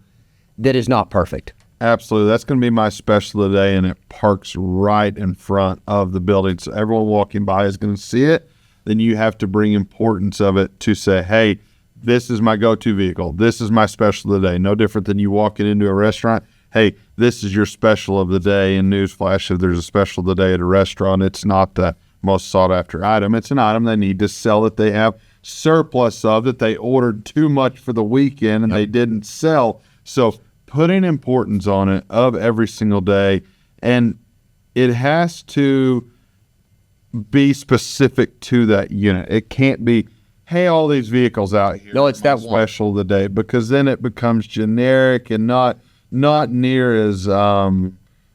Speaker 1: that is not perfect?
Speaker 2: Absolutely. That's going to be my special today, and it parks right in front of the building. So everyone walking by is going to see it. Then you have to bring importance of it to say, hey, this is my go-to vehicle. This is my special of the day. No different than you walking into a restaurant. Hey, this is your special of the day. And newsflash, if there's a special of the day at a restaurant, it's not the most sought-after item. It's an item they need to sell that they have surplus of, that they ordered too much for the weekend and they didn't sell. So putting importance on it of every single day, and it has to be specific to that unit. It can't be, hey, all these vehicles out here.
Speaker 1: No, it's that
Speaker 2: special of the day, because then it becomes generic and not near as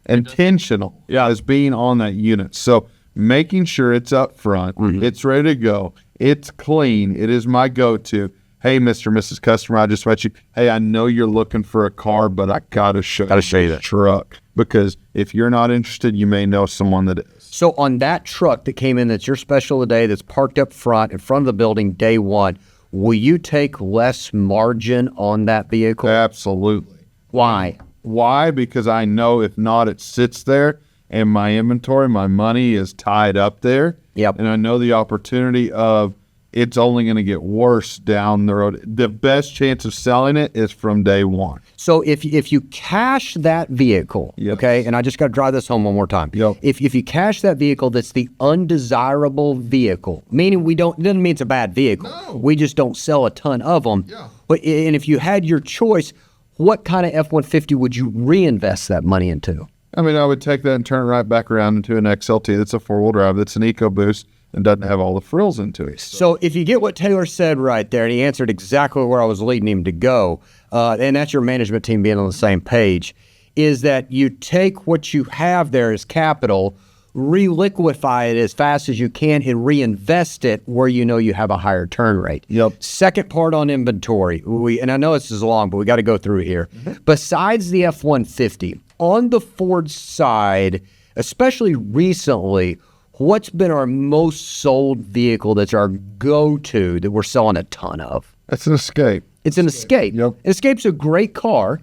Speaker 2: intentional as being on that unit. So making sure it's up front, it's ready to go, it's clean, it is my go-to. Hey, Mr. Mrs. Customer, I just met you. Hey, I know you're looking for a car, but I gotta show you that truck, because if you're not interested, you may know someone that is.
Speaker 1: So on that truck that came in, that's your special today, that's parked up front in front of the building day one, will you take less margin on that vehicle?
Speaker 2: Absolutely.
Speaker 1: Why?
Speaker 2: Why? Because I know if not, it sits there and my inventory, my money is tied up there.
Speaker 1: Yep.
Speaker 2: And I know the opportunity of it's only going to get worse down the road. The best chance of selling it is from day one.
Speaker 1: So if you cash that vehicle, okay, and I just got to drive this home one more time. If you cash that vehicle, that's the undesirable vehicle, meaning it doesn't mean it's a bad vehicle. No. We just don't sell a ton of them. Yeah. But and if you had your choice, what kind of F-150 would you reinvest that money into?
Speaker 2: I mean, I would take that and turn it right back around into an XLT that's a four-wheel drive, that's an EcoBoost, and doesn't have all the frills into it.
Speaker 1: So if you get what Taylor said right there, and he answered exactly where I was leading him to go, and that's your management team being on the same page, is that you take what you have there as capital, re-liquefy it as fast as you can, and reinvest it where you know you have a higher turn rate.
Speaker 2: Yep.
Speaker 1: Second part on inventory, and I know this is long, but we got to go through here. Besides the F-150, on the Ford side, especially recently, what's been our most sold vehicle that's our go-to that we're selling a ton of?
Speaker 2: That's an Escape.
Speaker 1: It's an Escape.
Speaker 2: Yep.
Speaker 1: Escape's a great car,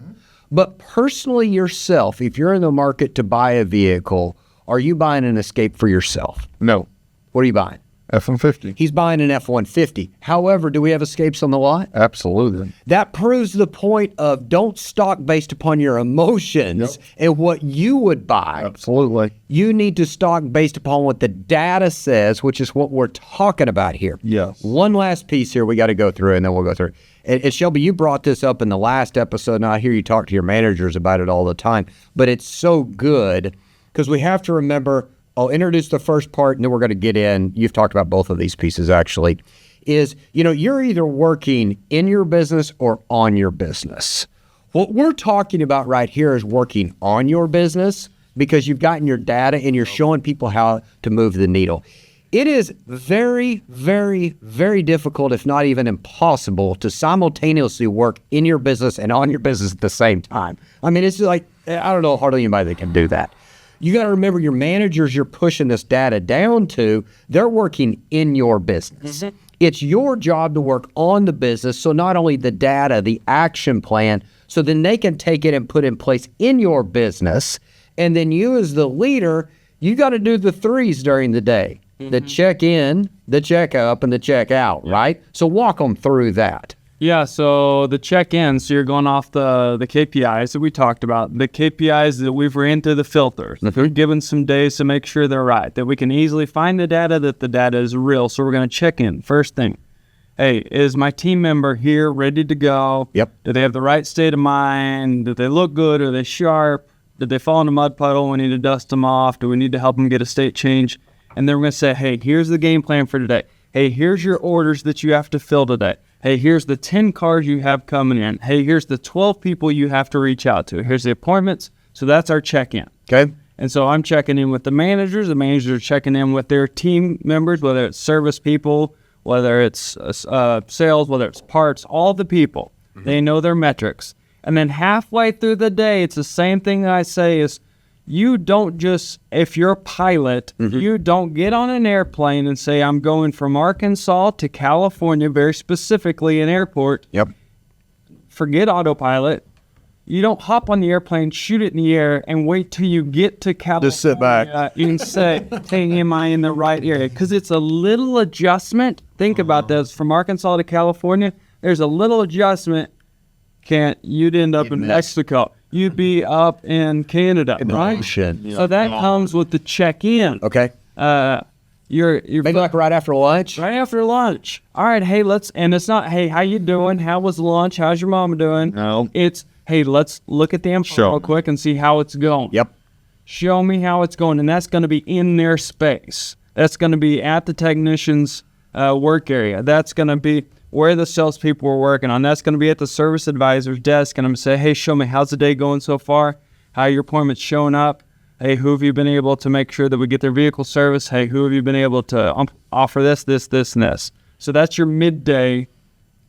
Speaker 1: but personally yourself, if you're in the market to buy a vehicle, are you buying an Escape for yourself?
Speaker 2: No.
Speaker 1: What are you buying?
Speaker 2: F-150.
Speaker 1: He's buying an F-150. However, do we have Escapes on the lot?
Speaker 2: Absolutely.
Speaker 1: That proves the point of don't stock based upon your emotions and what you would buy.
Speaker 2: Absolutely.
Speaker 1: You need to stock based upon what the data says, which is what we're talking about here.
Speaker 2: Yes.
Speaker 1: One last piece here we got to go through, and then we'll go through. And Shelby, you brought this up in the last episode, and I hear you talk to your managers about it all the time, but it's so good because we have to remember, I'll introduce the first part, and then we're going to get in. You've talked about both of these pieces, actually, is, you're either working in your business or on your business. What we're talking about right here is working on your business because you've gotten your data and you're showing people how to move the needle. It is very, very, very difficult, if not even impossible, to simultaneously work in your business and on your business at the same time. I mean, it's like, I don't know hardly anybody that can do that. You got to remember your managers you're pushing this data down to, they're working in your business. Mm-hmm. It's your job to work on the business, so not only the data, the action plan, so then they can take it and put in place in your business. And then you as the leader, you got to do the threes during the day. Mm-hmm. The check in, the check up, and the check out, right? So walk them through that.
Speaker 4: Yeah, so the check-in, so you're going off the KPIs that we talked about, the KPIs that we've ran through the filters. Mm-hmm. We're given some days to make sure they're right, that we can easily find the data, that the data is real. So we're going to check in. First thing, hey, is my team member here ready to go?
Speaker 1: Yep.
Speaker 4: Do they have the right state of mind? Do they look good? Are they sharp? Did they fall in a mud puddle? We need to dust them off. Do we need to help them get a state change? And then we're going to say, hey, here's the game plan for today. Hey, here's your orders that you have to fill today. Hey, here's the 10 cars you have coming in. Hey, here's the 12 people you have to reach out to. Here's the appointments. So that's our check-in.
Speaker 1: Okay.
Speaker 4: And so I'm checking in with the managers. The managers are checking in with their team members, whether it's service people, whether it's sales, whether it's parts, all the people. Mm-hmm. They know their metrics. And then halfway through the day, it's the same thing that I say is, you don't just, if you're a pilot, mm-hmm. you don't get on an airplane and say, I'm going from Arkansas to California, very specifically an airport.
Speaker 1: Yep.
Speaker 4: Forget autopilot. You don't hop on the airplane, shoot it in the air, and wait till you get to California.
Speaker 1: Just sit back.
Speaker 4: And say, hey, am I in the right area? Because it's a little adjustment. Think about this. From Arkansas to California, there's a little adjustment. You'd end up in Mexico. You'd be up in Canada, right?
Speaker 1: Yeah.
Speaker 4: So that comes with the check-in.
Speaker 1: Okay.
Speaker 4: You're
Speaker 1: maybe like right after lunch.
Speaker 4: Right after lunch. All right. Hey, and it's not, hey, how you doing? How was lunch? How's your mama doing?
Speaker 2: No.
Speaker 4: It's, hey, let's look at the info real quick and see how it's going.
Speaker 1: Yep.
Speaker 4: Show me how it's going, and that's going to be in their space. That's going to be at the technician's work area. That's going to be where the salespeople are working on. That's going to be at the service advisor's desk, and I'm going to say, hey, show me how's the day going so far, how your appointment's showing up, Hey, who have you been able to make sure that we get their vehicle service? Hey, who have you been able to offer this, and this? So that's your midday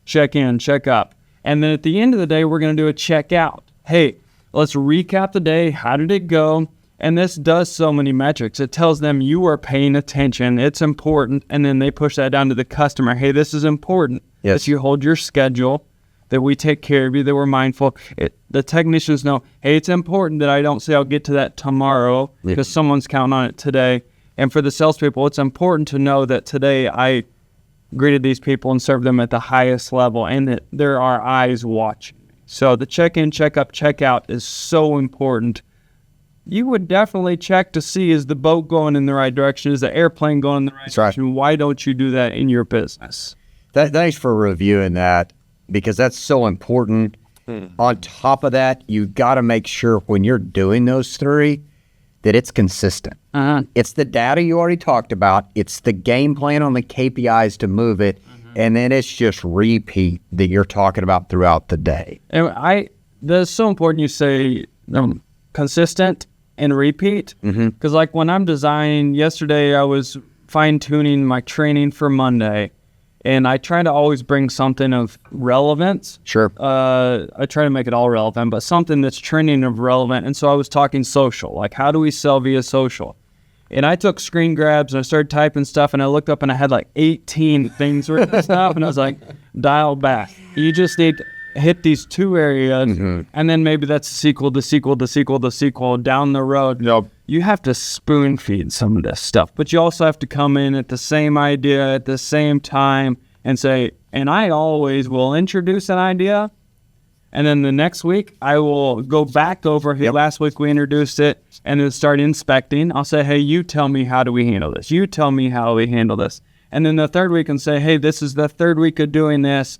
Speaker 4: check-in, check-up. And then at the end of the day, we're going to do a check-out. Hey, let's recap the day. How did it go? And this does so many metrics. It tells them you are paying attention. It's important. And then they push that down to the customer. Hey, this is important.
Speaker 3: Yes.
Speaker 4: That you hold your schedule, that we take care of you, that we're mindful. The technicians know, hey, it's important that I don't say I'll get to that tomorrow because someone's counting on it today. And for the salespeople, it's important to know that today I greeted these people and served them at the highest level and that there are eyes watching. So the check-in, check-up, check-out is so important. You would definitely check to see, is the boat going in the right direction? Is the airplane going in the right direction? Why don't you do that in your business?
Speaker 3: Thanks for reviewing that, because that's so important. On top of that, you got to make sure when you're doing those three that it's consistent. It's the data you already talked about. It's the game plan on the KPIs to move it. And then it's just repeat that you're talking about throughout the day.
Speaker 4: And that's so important you say consistent and repeat. Because like when I'm designing, yesterday I was fine-tuning my training for Monday. And I try to always bring something of relevance.
Speaker 3: Sure.
Speaker 4: I try to make it all relevant, but something that's trending of relevant. And so I was talking social, like how do we sell via social? And I took screen grabs and I started typing stuff and I looked up and I had like 18 things written stuff and I was like, dial back. You just need to hit these two areas and then maybe that's the sequel down the road.
Speaker 2: Yep.
Speaker 4: You have to spoon feed some of this stuff, but you also have to come in at the same idea at the same time and say, and I always will introduce an idea. And then the next week, I will go back over, hey, last week we introduced it, and then start inspecting. I'll say, hey, you tell me how do we handle this? You tell me how we handle this. And then the third week and say, hey, this is the third week of doing this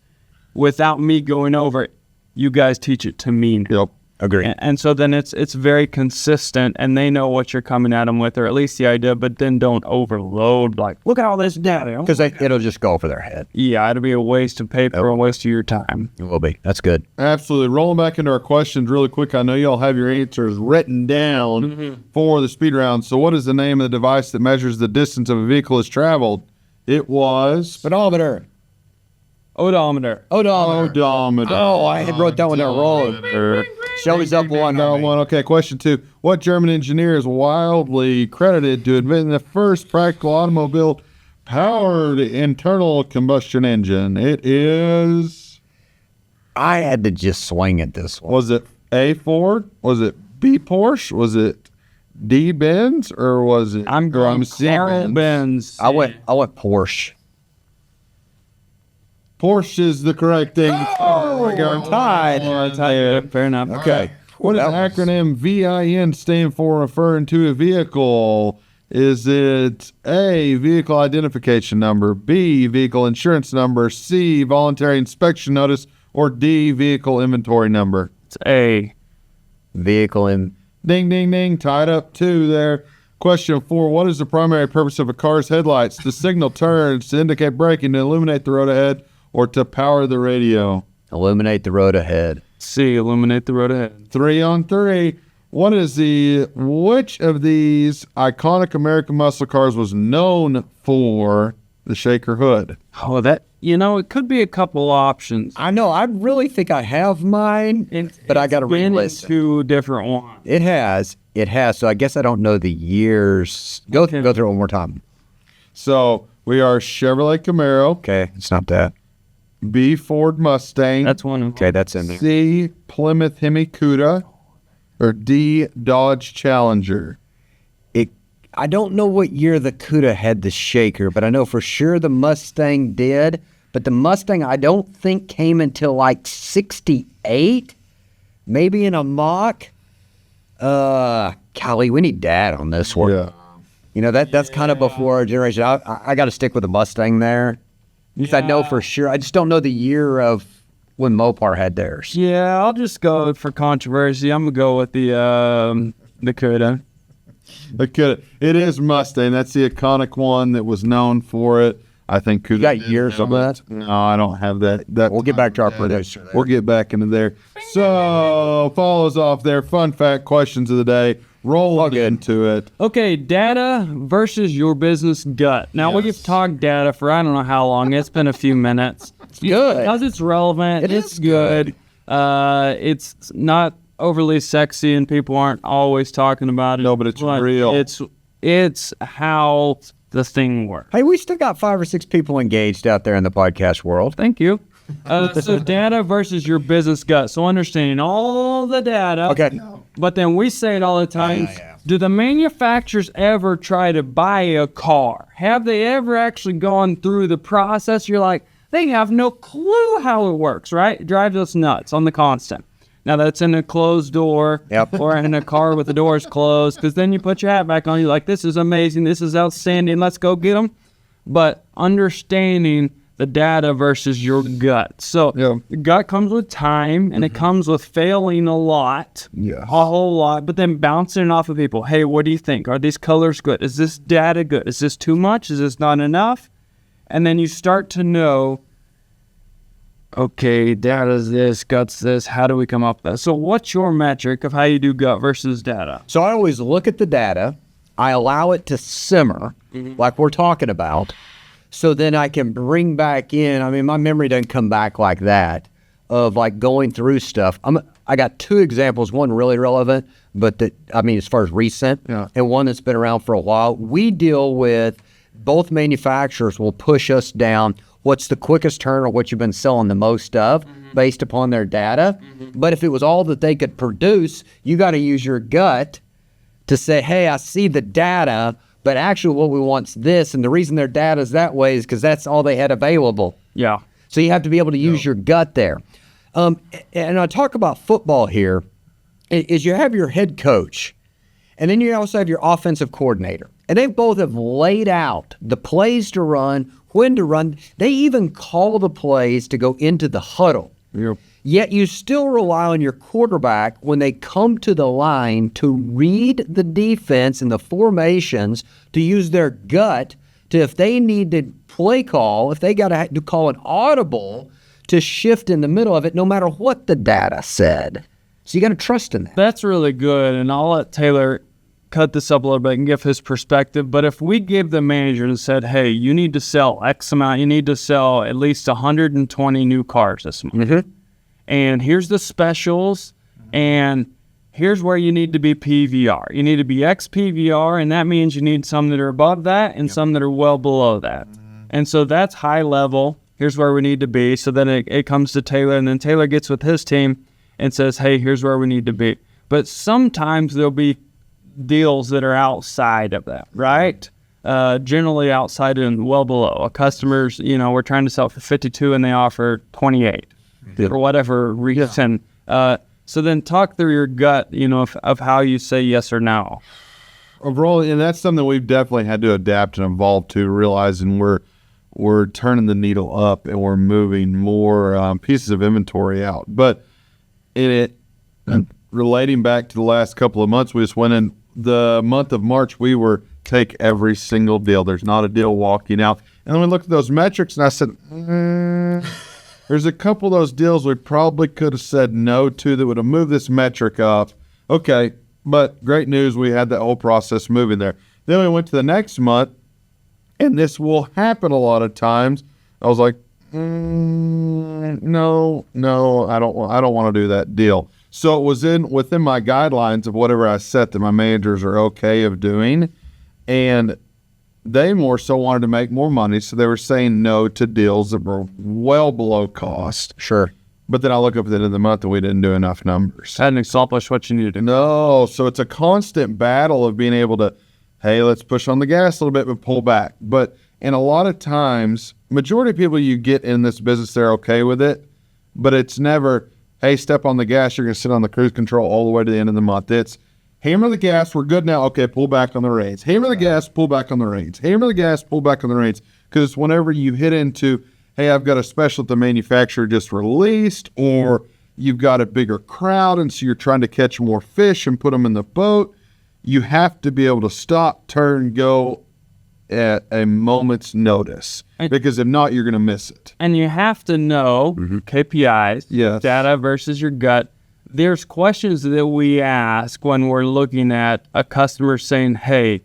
Speaker 4: without me going over it. You guys teach it to me.
Speaker 2: Yep.
Speaker 3: Agree.
Speaker 4: And so then it's very consistent, and they know what you're coming at them with, or at least the idea, but then don't overload, like, look at all this data.
Speaker 3: Because it'll just go over their head.
Speaker 4: Yeah, it'll be a waste of paper, a waste of your time.
Speaker 3: It will be. That's good.
Speaker 2: Absolutely. Rolling back into our questions really quick. I know y'all have your answers written down for the speed round. So what is the name of the device that measures the distance of a vehicle has traveled? It was...
Speaker 1: Speedometer.
Speaker 4: Odometer.
Speaker 2: Odometer.
Speaker 1: Oh, I had wrote that one down wrong. Shelby's up one.
Speaker 2: One. Okay, question 2. What German engineer is wildly credited to inventing the first practical automobile powered internal combustion engine? It is...
Speaker 3: I had to just swing at this one.
Speaker 2: Was it A, Ford? Was it B, Porsche? Was it D, Benz? Or was it...
Speaker 4: I'm going Carl Benz.
Speaker 3: I went Porsche.
Speaker 2: Porsche is the correct thing.
Speaker 1: Oh, we're tied.
Speaker 4: I'll tell you, fair enough.
Speaker 1: Okay.
Speaker 2: What does acronym VIN stand for referring to a vehicle? Is it A, vehicle identification number, B, vehicle insurance number, C, voluntary inspection notice, or D, vehicle inventory number?
Speaker 4: It's A.
Speaker 3: Vehicle in...
Speaker 2: Ding, ding, ding. Tied up 2 there. Question 4. What is the primary purpose of a car's headlights? To signal turns, to indicate braking, to illuminate the road ahead, or to power the radio?
Speaker 3: Illuminate the road ahead.
Speaker 4: C, illuminate the road ahead.
Speaker 2: 3 on 3. Which of these iconic American muscle cars was known for the Shaker hood?
Speaker 4: Oh, it could be a couple options.
Speaker 1: I know. I really think I have mine, but I got to
Speaker 4: been
Speaker 1: re-listen.
Speaker 4: 2 different ones.
Speaker 3: It has. So I guess I don't know the years. Go through it one more time.
Speaker 2: So we are Chevrolet Camaro,
Speaker 3: Okay, it's not that.
Speaker 2: B, Ford Mustang,
Speaker 4: That's one.
Speaker 3: Okay, that's in there.
Speaker 2: C, Plymouth Hemi Cuda, or D, Dodge Challenger.
Speaker 3: I don't know what year the Cuda had the Shaker, but I know for sure the Mustang did. But the Mustang, I don't think came until like 68, maybe in a Mach. Golly, we need Dad on this one.
Speaker 2: Yeah.
Speaker 3: You know, that's kind of before our generation. I got to stick with the Mustang there. At least I know for sure. I just don't know the year of when Mopar had theirs.
Speaker 4: Yeah, I'll just go for controversy. I'm going to go with the Cuda.
Speaker 2: The Cuda. It is Mustang. That's the iconic one that was known for it. I think Cuda.
Speaker 3: You got years on that?
Speaker 2: No, I don't have that.
Speaker 3: We'll get back to our producer there.
Speaker 2: We'll get back into there. So, follows off there. Fun fact questions of the day. rolling into it.
Speaker 4: Okay, data versus your business gut. Now, we've talked data for I don't know how long. It's been a few minutes. It's
Speaker 1: good.
Speaker 4: Because it's relevant.
Speaker 1: It
Speaker 4: It's
Speaker 1: is
Speaker 4: good. It's not overly sexy and people aren't always talking about it.
Speaker 2: No, but it's real.
Speaker 4: It's how the thing works.
Speaker 1: Hey, we still got 5 or 6 people engaged out there in the podcast world.
Speaker 4: Thank you. So data versus your business gut. So understanding all the data.
Speaker 1: Okay.
Speaker 4: But then we say it all the time. Do the manufacturers ever try to buy a car? Have they ever actually gone through the process? You're like, they have no clue how it works, right? It drives us nuts on the constant. Now that's in a closed door or in a car with the doors closed, because then you put your hat back on. You're like, this is amazing. This is outstanding. Let's go get them. But understanding the data versus your gut. So the gut comes with time, and it comes with failing a lot, a whole lot, but then bouncing it off of people. Hey, what do you think? Are these colors good? Is this data good? Is this too much? Is this not enough? And then you start to know, okay, data's this, gut's this. How do we come up with that? So what's your metric of how you do gut versus data?
Speaker 1: So I always look at the data. I allow it to simmer, like we're talking about. So then I can bring back in, I mean, my memory doesn't come back like that, of like going through stuff. I got 2 examples, one really relevant, but as far as recent, and one that's been around for a while. We deal with, both manufacturers will push us down what's the quickest turn or what you've been selling the most of based upon their data. But if it was all that they could produce, you got to use your gut to say, hey, I see the data, but actually what we want is this, and the reason their data is that way is because that's all they had available.
Speaker 4: Yeah.
Speaker 1: So you have to be able to use your gut there. And I talk about football here, is you have your head coach, and then you also have your offensive coordinator. And they both have laid out the plays to run, when to run. They even call the plays to go into the huddle.
Speaker 2: Yep.
Speaker 1: Yet you still rely on your quarterback when they come to the line to read the defense and the formations, to use their gut to, if they need to play call, if they got to call an audible, to shift in the middle of it, no matter what the data said. So you got to trust in that.
Speaker 4: That's really good, and I'll let Taylor cut this up a little bit and give his perspective. But if we give the manager and said, hey, you need to sell X amount, you need to sell at least 120 new cars this month. And here's the specials, and here's where you need to be PVR. You need to be X PVR, and that means you need some that are above that and some that are well below that. And so that's high level. Here's where we need to be. So then it comes to Taylor, and then Taylor gets with his team and says, hey, here's where we need to be. But sometimes there'll be deals that are outside of that, right? Generally outside and well below. A customer's, we're trying to sell for 52 and they offer 28 for whatever reason. So then talk through your gut, of how you say yes or no.
Speaker 2: Overall, and that's something we've definitely had to adapt and evolve to, realizing we're turning the needle up and we're moving more pieces of inventory out. But relating back to the last couple of months, we just went in the month of March, we were take every single deal. There's not a deal walking out. And then we looked at those metrics and I said, there's a couple of those deals we probably could have said no to that would have moved this metric up. Okay, but great news, we had that whole process moving there. Then we went to the next month, and this will happen a lot of times. I was like, no, I don't want to do that deal. So it was within my guidelines of whatever I set that my managers are okay of doing, and they more so wanted to make more money, so they were saying no to deals that were well below cost.
Speaker 1: Sure.
Speaker 2: But then I look up at the end of the month and we didn't do enough numbers.
Speaker 4: Hadn't accomplished what you needed to do.
Speaker 2: No, so it's a constant battle of being able to, hey, let's push on the gas a little bit but pull back. And a lot of times, majority of people you get in this business, they're okay with it, but it's never, hey, step on the gas, you're going to sit on the cruise control all the way to the end of the month. It's hammer the gas, we're good now, okay, pull back on the reins. Hammer the gas, pull back on the reins. Hammer the gas, pull back on the reins. Because whenever you hit into, hey, I've got a special that the manufacturer just released, or you've got a bigger crowd and so you're trying to catch more fish and put them in the boat, you have to be able to stop, turn, go at a moment's notice. Because if not, you're going to miss it.
Speaker 4: And you have to know KPIs,
Speaker 2: Yes.
Speaker 4: data versus your gut, there's questions that we ask when we're looking at a customer saying, hey,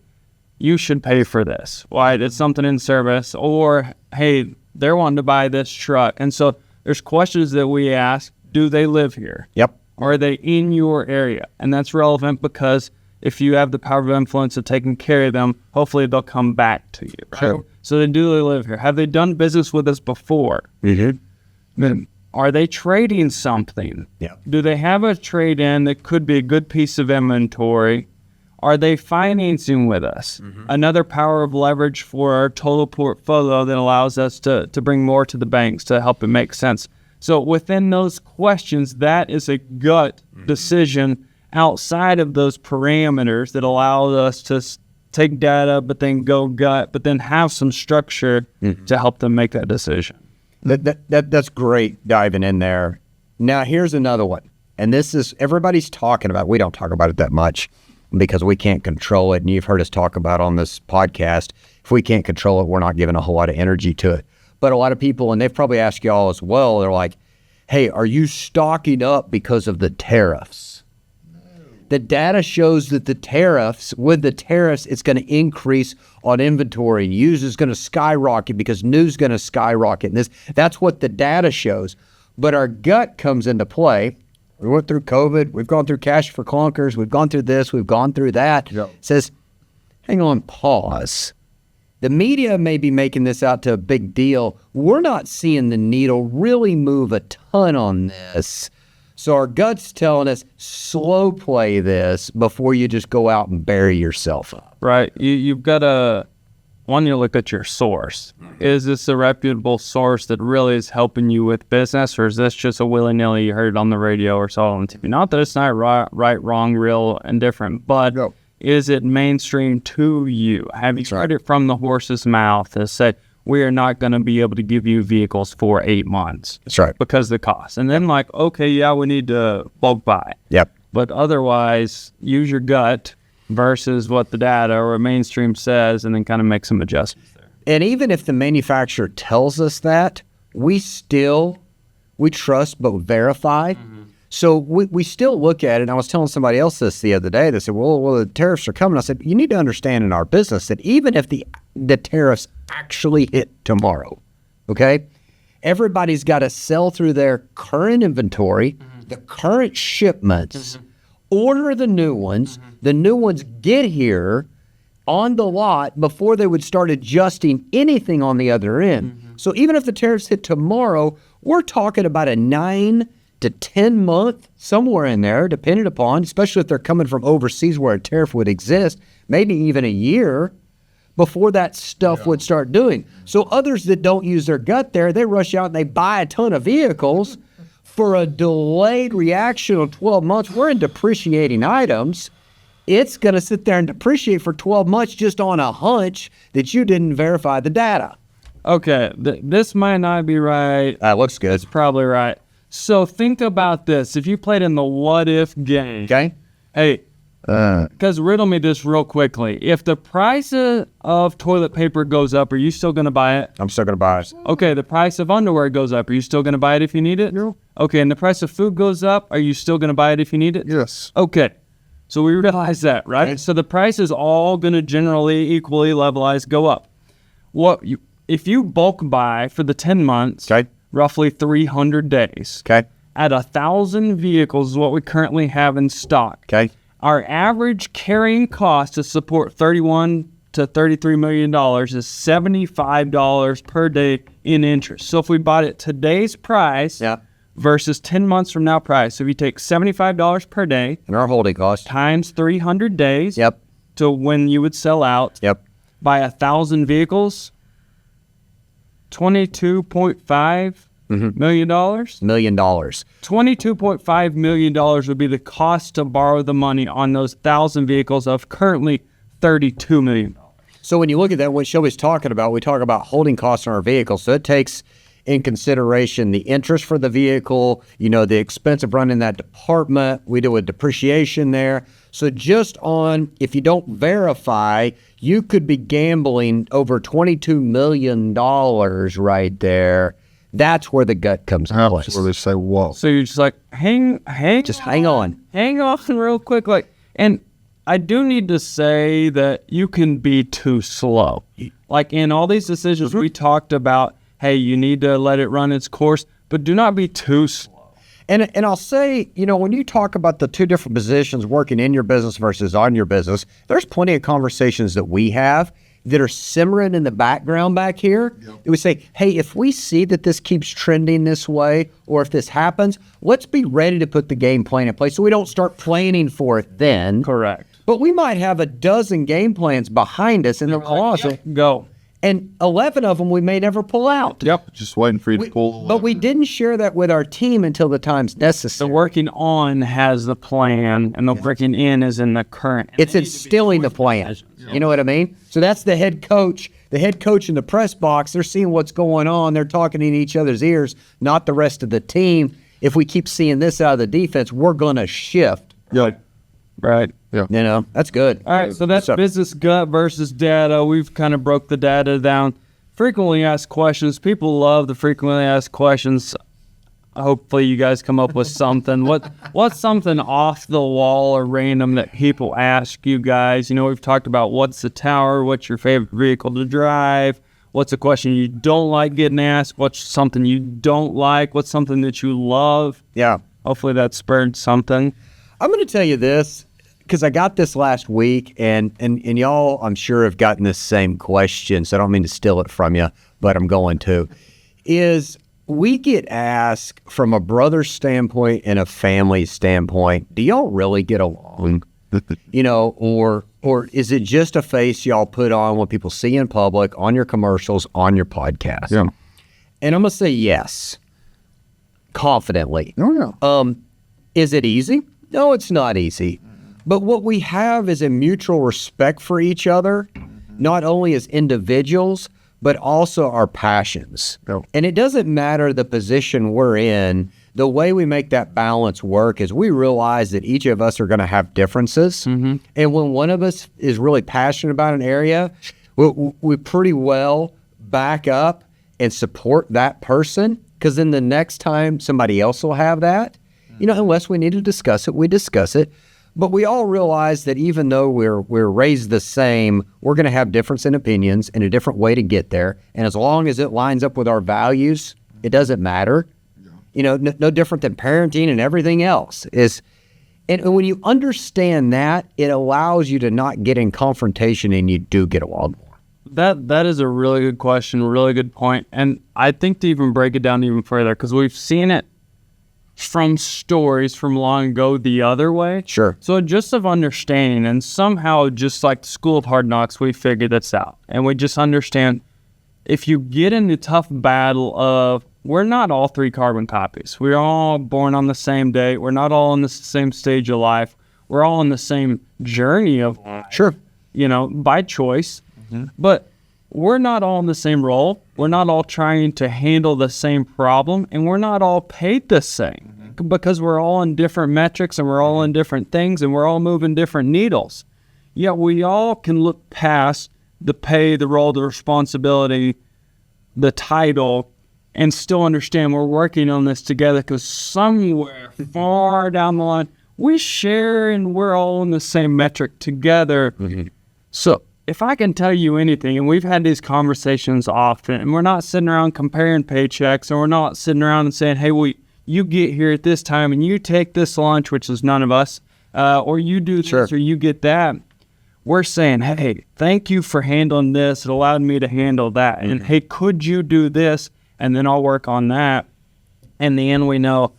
Speaker 4: you should pay for this, right? It's something in service, or, hey, they're wanting to buy this truck. And so there's questions that we ask, do they live here?
Speaker 1: Yep.
Speaker 4: Or are they in your area? And that's relevant because if you have the power of influence of taking care of them, hopefully they'll come back to you, right?
Speaker 1: Sure.
Speaker 4: So then do they live here? Have they done business with us before?
Speaker 1: Mm-hmm.
Speaker 4: Then are they trading something?
Speaker 1: Yeah.
Speaker 4: Do they have a trade-in that could be a good piece of inventory? Are they financing with us? Mm-hmm. Another power of leverage for our total portfolio that allows us to bring more to the banks to help it make sense. So within those questions, that is a gut decision outside of those parameters that allow us to take data, but then go gut, but then have some structure to help them make that decision.
Speaker 1: That's great diving in there. Now, here's another one. And this is, everybody's talking about, we don't talk about it that much because we can't control it. And you've heard us talk about on this podcast, if we can't control it, we're not giving a whole lot of energy to it. But a lot of people, and they've probably asked y'all as well, they're like, hey, are you stocking up because of the tariffs? The data shows that with the tariffs, it's going to increase on inventory. Used is going to skyrocket because new is going to skyrocket. And that's what the data shows. But our gut comes into play. We went through COVID. We've gone through cash for clunkers. We've gone through this. We've gone through that. Yep. It says, hang on, pause. The media may be making this out to a big deal. We're not seeing the needle really move a ton on this. So our gut's telling us, slow play this before you just go out and bury yourself up.
Speaker 4: Right. You've got to, one, you look at your source. Is this a reputable source that really is helping you with business, or is this just a willy-nilly you heard it on the radio or saw it on TV? Not that it's not right, wrong, real, and different, but is it mainstream to you? Have you heard it from the horse's mouth and said, we are not going to be able to give you vehicles for 8 months.
Speaker 1: That's right.
Speaker 4: Because of the cost. And then like, okay, yeah, we need to bulk buy.
Speaker 1: Yep.
Speaker 4: But otherwise, use your gut versus what the data or mainstream says, and then kind of make some adjustments there.
Speaker 1: And even if the manufacturer tells us that, we trust but verify. Mm-hmm. So we still look at it. And I was telling somebody else this the other day. They said, well, the tariffs are coming. I said, you need to understand in our business that even if the tariffs actually hit tomorrow, okay, everybody's got to sell through their current inventory, the current shipments, order the new ones. The new ones get here on the lot before they would start adjusting anything on the other end. So even if the tariffs hit tomorrow, we're talking about a 9 to 10 month, somewhere in there, depending upon, especially if they're coming from overseas where a tariff would exist, maybe even a year before that stuff would start doing. So others that don't use their gut there, they rush out and they buy a ton of vehicles for a delayed reaction of 12 months. We're in depreciating items. It's going to sit there and depreciate for 12 months just on a hunch that you didn't verify the data.
Speaker 4: Okay, this might not be right.
Speaker 1: Looks good.
Speaker 4: It's probably right. So think about this. If you played in the what if game.
Speaker 1: Okay.
Speaker 4: Hey, because riddle me this real quickly. If the price of toilet paper goes up, are you still going to buy it?
Speaker 1: I'm still going to buy it.
Speaker 4: Okay, the price of underwear goes up. Are you still going to buy it if you need it?
Speaker 2: No.
Speaker 4: Okay, and the price of food goes up. Are you still going to buy it if you need it?
Speaker 2: Yes.
Speaker 4: Okay. So we realize that, right? Okay. So the price is all going to generally equally levelize, go up. If you bulk buy for the 10 months,
Speaker 1: okay,
Speaker 4: roughly 300 days,
Speaker 1: okay, at
Speaker 4: 1,000 vehicles is what we currently have in stock.
Speaker 1: Okay.
Speaker 4: Our average carrying cost to support $31 to $33 million is $75 per day in interest. So if we bought it today's price versus 10 months from now price, so if you take $75 per day
Speaker 1: and our holding cost
Speaker 4: times 300 days
Speaker 1: yep,
Speaker 4: to when you would sell out,
Speaker 1: yep,
Speaker 4: by 1,000 vehicles, $22.5 million?
Speaker 1: $million.
Speaker 4: $22.5 million would be the cost to borrow the money on those 1,000 vehicles of currently $32 million.
Speaker 1: So when you look at that, what Shelby's talking about, we talk about holding costs on our vehicles. So it takes in consideration the interest for the vehicle, the expense of running that department. We do a depreciation there. So just on, if you don't verify, you could be gambling over $22 million right there That's where the gut comes into
Speaker 2: That's
Speaker 1: place.
Speaker 2: where they say, whoa.
Speaker 4: So you're just like, hang on real quick. Like, and I do need to say that you can be too slow. Like in all these decisions, we talked about, hey, you need to let it run its course, but do not be too slow.
Speaker 1: And I'll say, when you talk about the two different positions working in your business versus on your business, there's plenty of conversations that we have that are simmering in the background back here. It would say, hey, if we see that this keeps trending this way, or if this happens, let's be ready to put the game plan in place so we don't start planning for it then.
Speaker 4: Correct.
Speaker 1: But we might have a dozen game plans behind us in the closet,
Speaker 4: Go.
Speaker 1: and 11 of them we may never pull out.
Speaker 2: Yep. Just waiting for you to pull.
Speaker 1: But we didn't share that with our team until the time's
Speaker 4: The
Speaker 1: necessary.
Speaker 4: working on has the plan, and the working in is in the current.
Speaker 1: It's instilling the plan. You know what I mean? So that's the head coach. The head coach in the press box, they're seeing what's going on. They're talking in each other's ears, not the rest of the team. If we keep seeing this out of the defense, we're going to shift.
Speaker 2: Yeah.
Speaker 4: Right.
Speaker 1: That's good.
Speaker 4: All right, so that's business gut versus data. We've kind of broke the data down. Frequently asked questions. People love the frequently asked questions. Hopefully you guys come up with something. What's something off the wall or random that people ask you guys? We've talked about what's the tower, what's your favorite vehicle to drive, what's a question you don't like getting asked, what's something you don't like, what's something that you love.
Speaker 1: Yeah.
Speaker 4: Hopefully that spurred something.
Speaker 1: I'm going to tell you this because I got this last week, and y'all, I'm sure, have gotten this same question, so I don't mean to steal it from you, but I'm going to. Is we get asked from a brother standpoint and a family standpoint, do y'all really get along? Or is it just a face y'all put on when people see in public, on your commercials, on your podcast?
Speaker 2: Yeah.
Speaker 1: And I'm going to say yes, confidently.
Speaker 2: Oh, yeah.
Speaker 1: Is it easy? No, it's not easy. But what we have is a mutual respect for each other, not only as individuals, but also our passions.
Speaker 2: Yep.
Speaker 1: And it doesn't matter the position we're in. The way we make that balance work is we realize that each of us are going to have differences. And when one of us is really passionate about an area, we pretty well back up and support that person, because then the next time somebody else will have that, unless we need to discuss it, we discuss it. But we all realize that even though we're raised the same, we're going to have difference in opinions and a different way to get there. And as long as it lines up with our values, it doesn't matter. No different than parenting and everything else. And when you understand that, it allows you to not get in confrontation, and you do get along more.
Speaker 4: That is a really good question, really good point. And I think to even break it down even further, because we've seen it from stories from long ago the other way.
Speaker 1: Sure.
Speaker 4: So just of understanding, and somehow just like the School of Hard Knocks, we figured this out. And we just understand, if you get in the tough battle of, we're not all three carbon copies. We're all born on the same day. We're not all in the same stage of life. We're all in the same journey of life.
Speaker 1: Sure.
Speaker 4: By choice. But we're not all in the same role. We're not all trying to handle the same problem, and we're not all paid the same, because we're all in different metrics, and we're all in different things, and we're all moving different needles. Yet we all can look past the pay, the role, the responsibility, the title, and still understand we're working on this together, because somewhere far down the line, we share and we're all in the same metric together. So if I can tell you anything, and we've had these conversations often, and we're not sitting around comparing paychecks, and we're not sitting around and saying, hey, you get here at this time and you take this lunch, which is none of us, or you do this or you get that. We're saying, hey, thank you for handling this. It allowed me to handle that. And hey, could you do this? And then I'll work on that. In the end, we know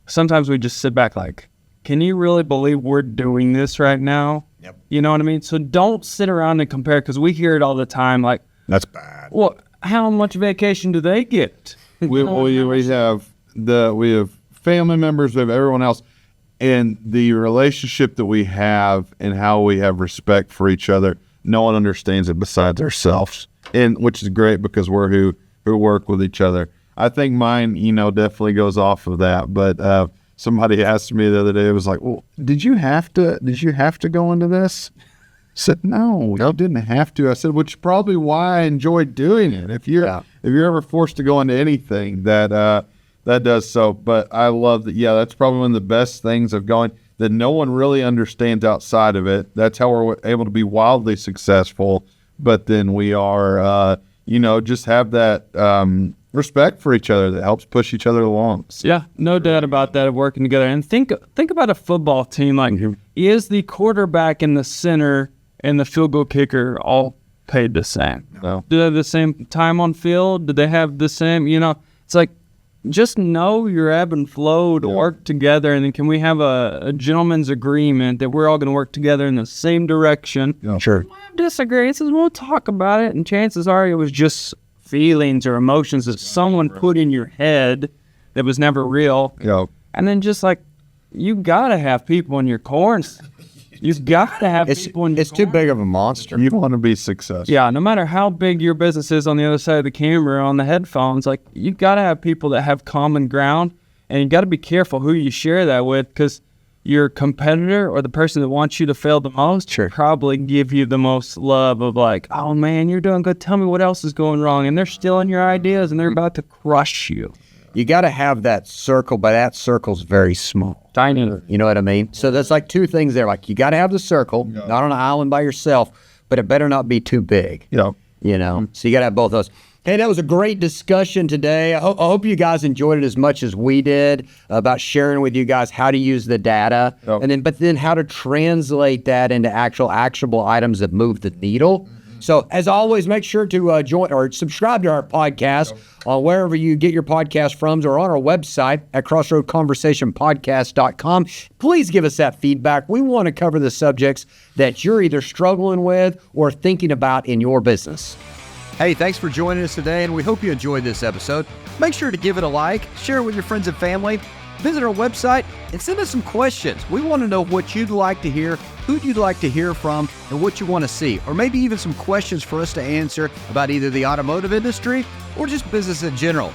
Speaker 4: sometimes we just sit back like, can you really believe we're doing this right now?
Speaker 1: Yep.
Speaker 4: You know what I mean? So don't sit around and compare, because we hear it all the time. Like,
Speaker 1: That's bad.
Speaker 4: well, how much vacation do they get?
Speaker 2: We have family members, we have everyone else, and the relationship that we have and how we have respect for each other, no one understands it besides ourselves, and which is great, because we're who work with each other. I think mine, definitely goes off of that. But somebody asked me the other day, it was like, well, did you have to go into this? said, no, you didn't have to. I said, which is probably why I enjoyed doing it. If you're ever forced to go into anything that does so. But I love that. Yeah, that's probably one of the best things of going that no one really understands outside of it. That's how we're able to be wildly successful. But then we are, just have that respect for each other that helps push each other along.
Speaker 4: Yeah, no doubt about that, of working together. And think about a football team. Like, is the quarterback in the center and the field goal kicker all paid the same?
Speaker 2: No.
Speaker 4: Do they have the same time on field? Do they have the same, it's like, just know your ebb and flow to work together, and then can we have a gentleman's agreement that we're all going to work together in the same direction?
Speaker 2: Yeah.
Speaker 1: Sure.
Speaker 4: We'll have disagreements, we'll talk about it, and chances are it was just feelings or emotions that someone put in your head that was never real.
Speaker 2: Yeah.
Speaker 4: And then just like, you got to have people in your corners. You've got to have people in your
Speaker 1: It's too big of a monster.
Speaker 2: You want to be successful.
Speaker 4: Yeah, no matter how big your business is on the other side of the camera, on the headphones, like, you got to have people that have common ground, and you got to be careful who you share that with, because your competitor or the person that wants you to fail the most probably give you the most love of like, oh man, you're doing good. Tell me what else is going wrong. And they're stealing your ideas and they're about to crush you.
Speaker 1: You got to have that circle, but that circle's very small.
Speaker 4: Tiny.
Speaker 1: You know what I mean? So there's like two things there. Like, you got to have the circle, not on an island by yourself, but it better not be too big.
Speaker 2: Yeah.
Speaker 1: So you got to have both those. Hey, that was a great discussion today. I hope you guys enjoyed it as much as we did about sharing with you guys how to use the data, but then how to translate that into actual actionable items that move the needle. So, as always, make sure to join or subscribe to our podcast on wherever you get your podcast from, or on our website at crossroadconversationpodcast.com. Please give us that feedback. We want to cover the subjects that you're either struggling with or thinking about in your business.
Speaker 3: Hey, thanks for joining us today, and we hope you enjoyed this episode. Make sure to give it a like, share it with your friends and family, visit our website, and send us some questions. We want to know what you'd like to hear, who you'd like to hear from, and what you want to see, or maybe even some questions for us to answer about either the automotive industry or just business in general.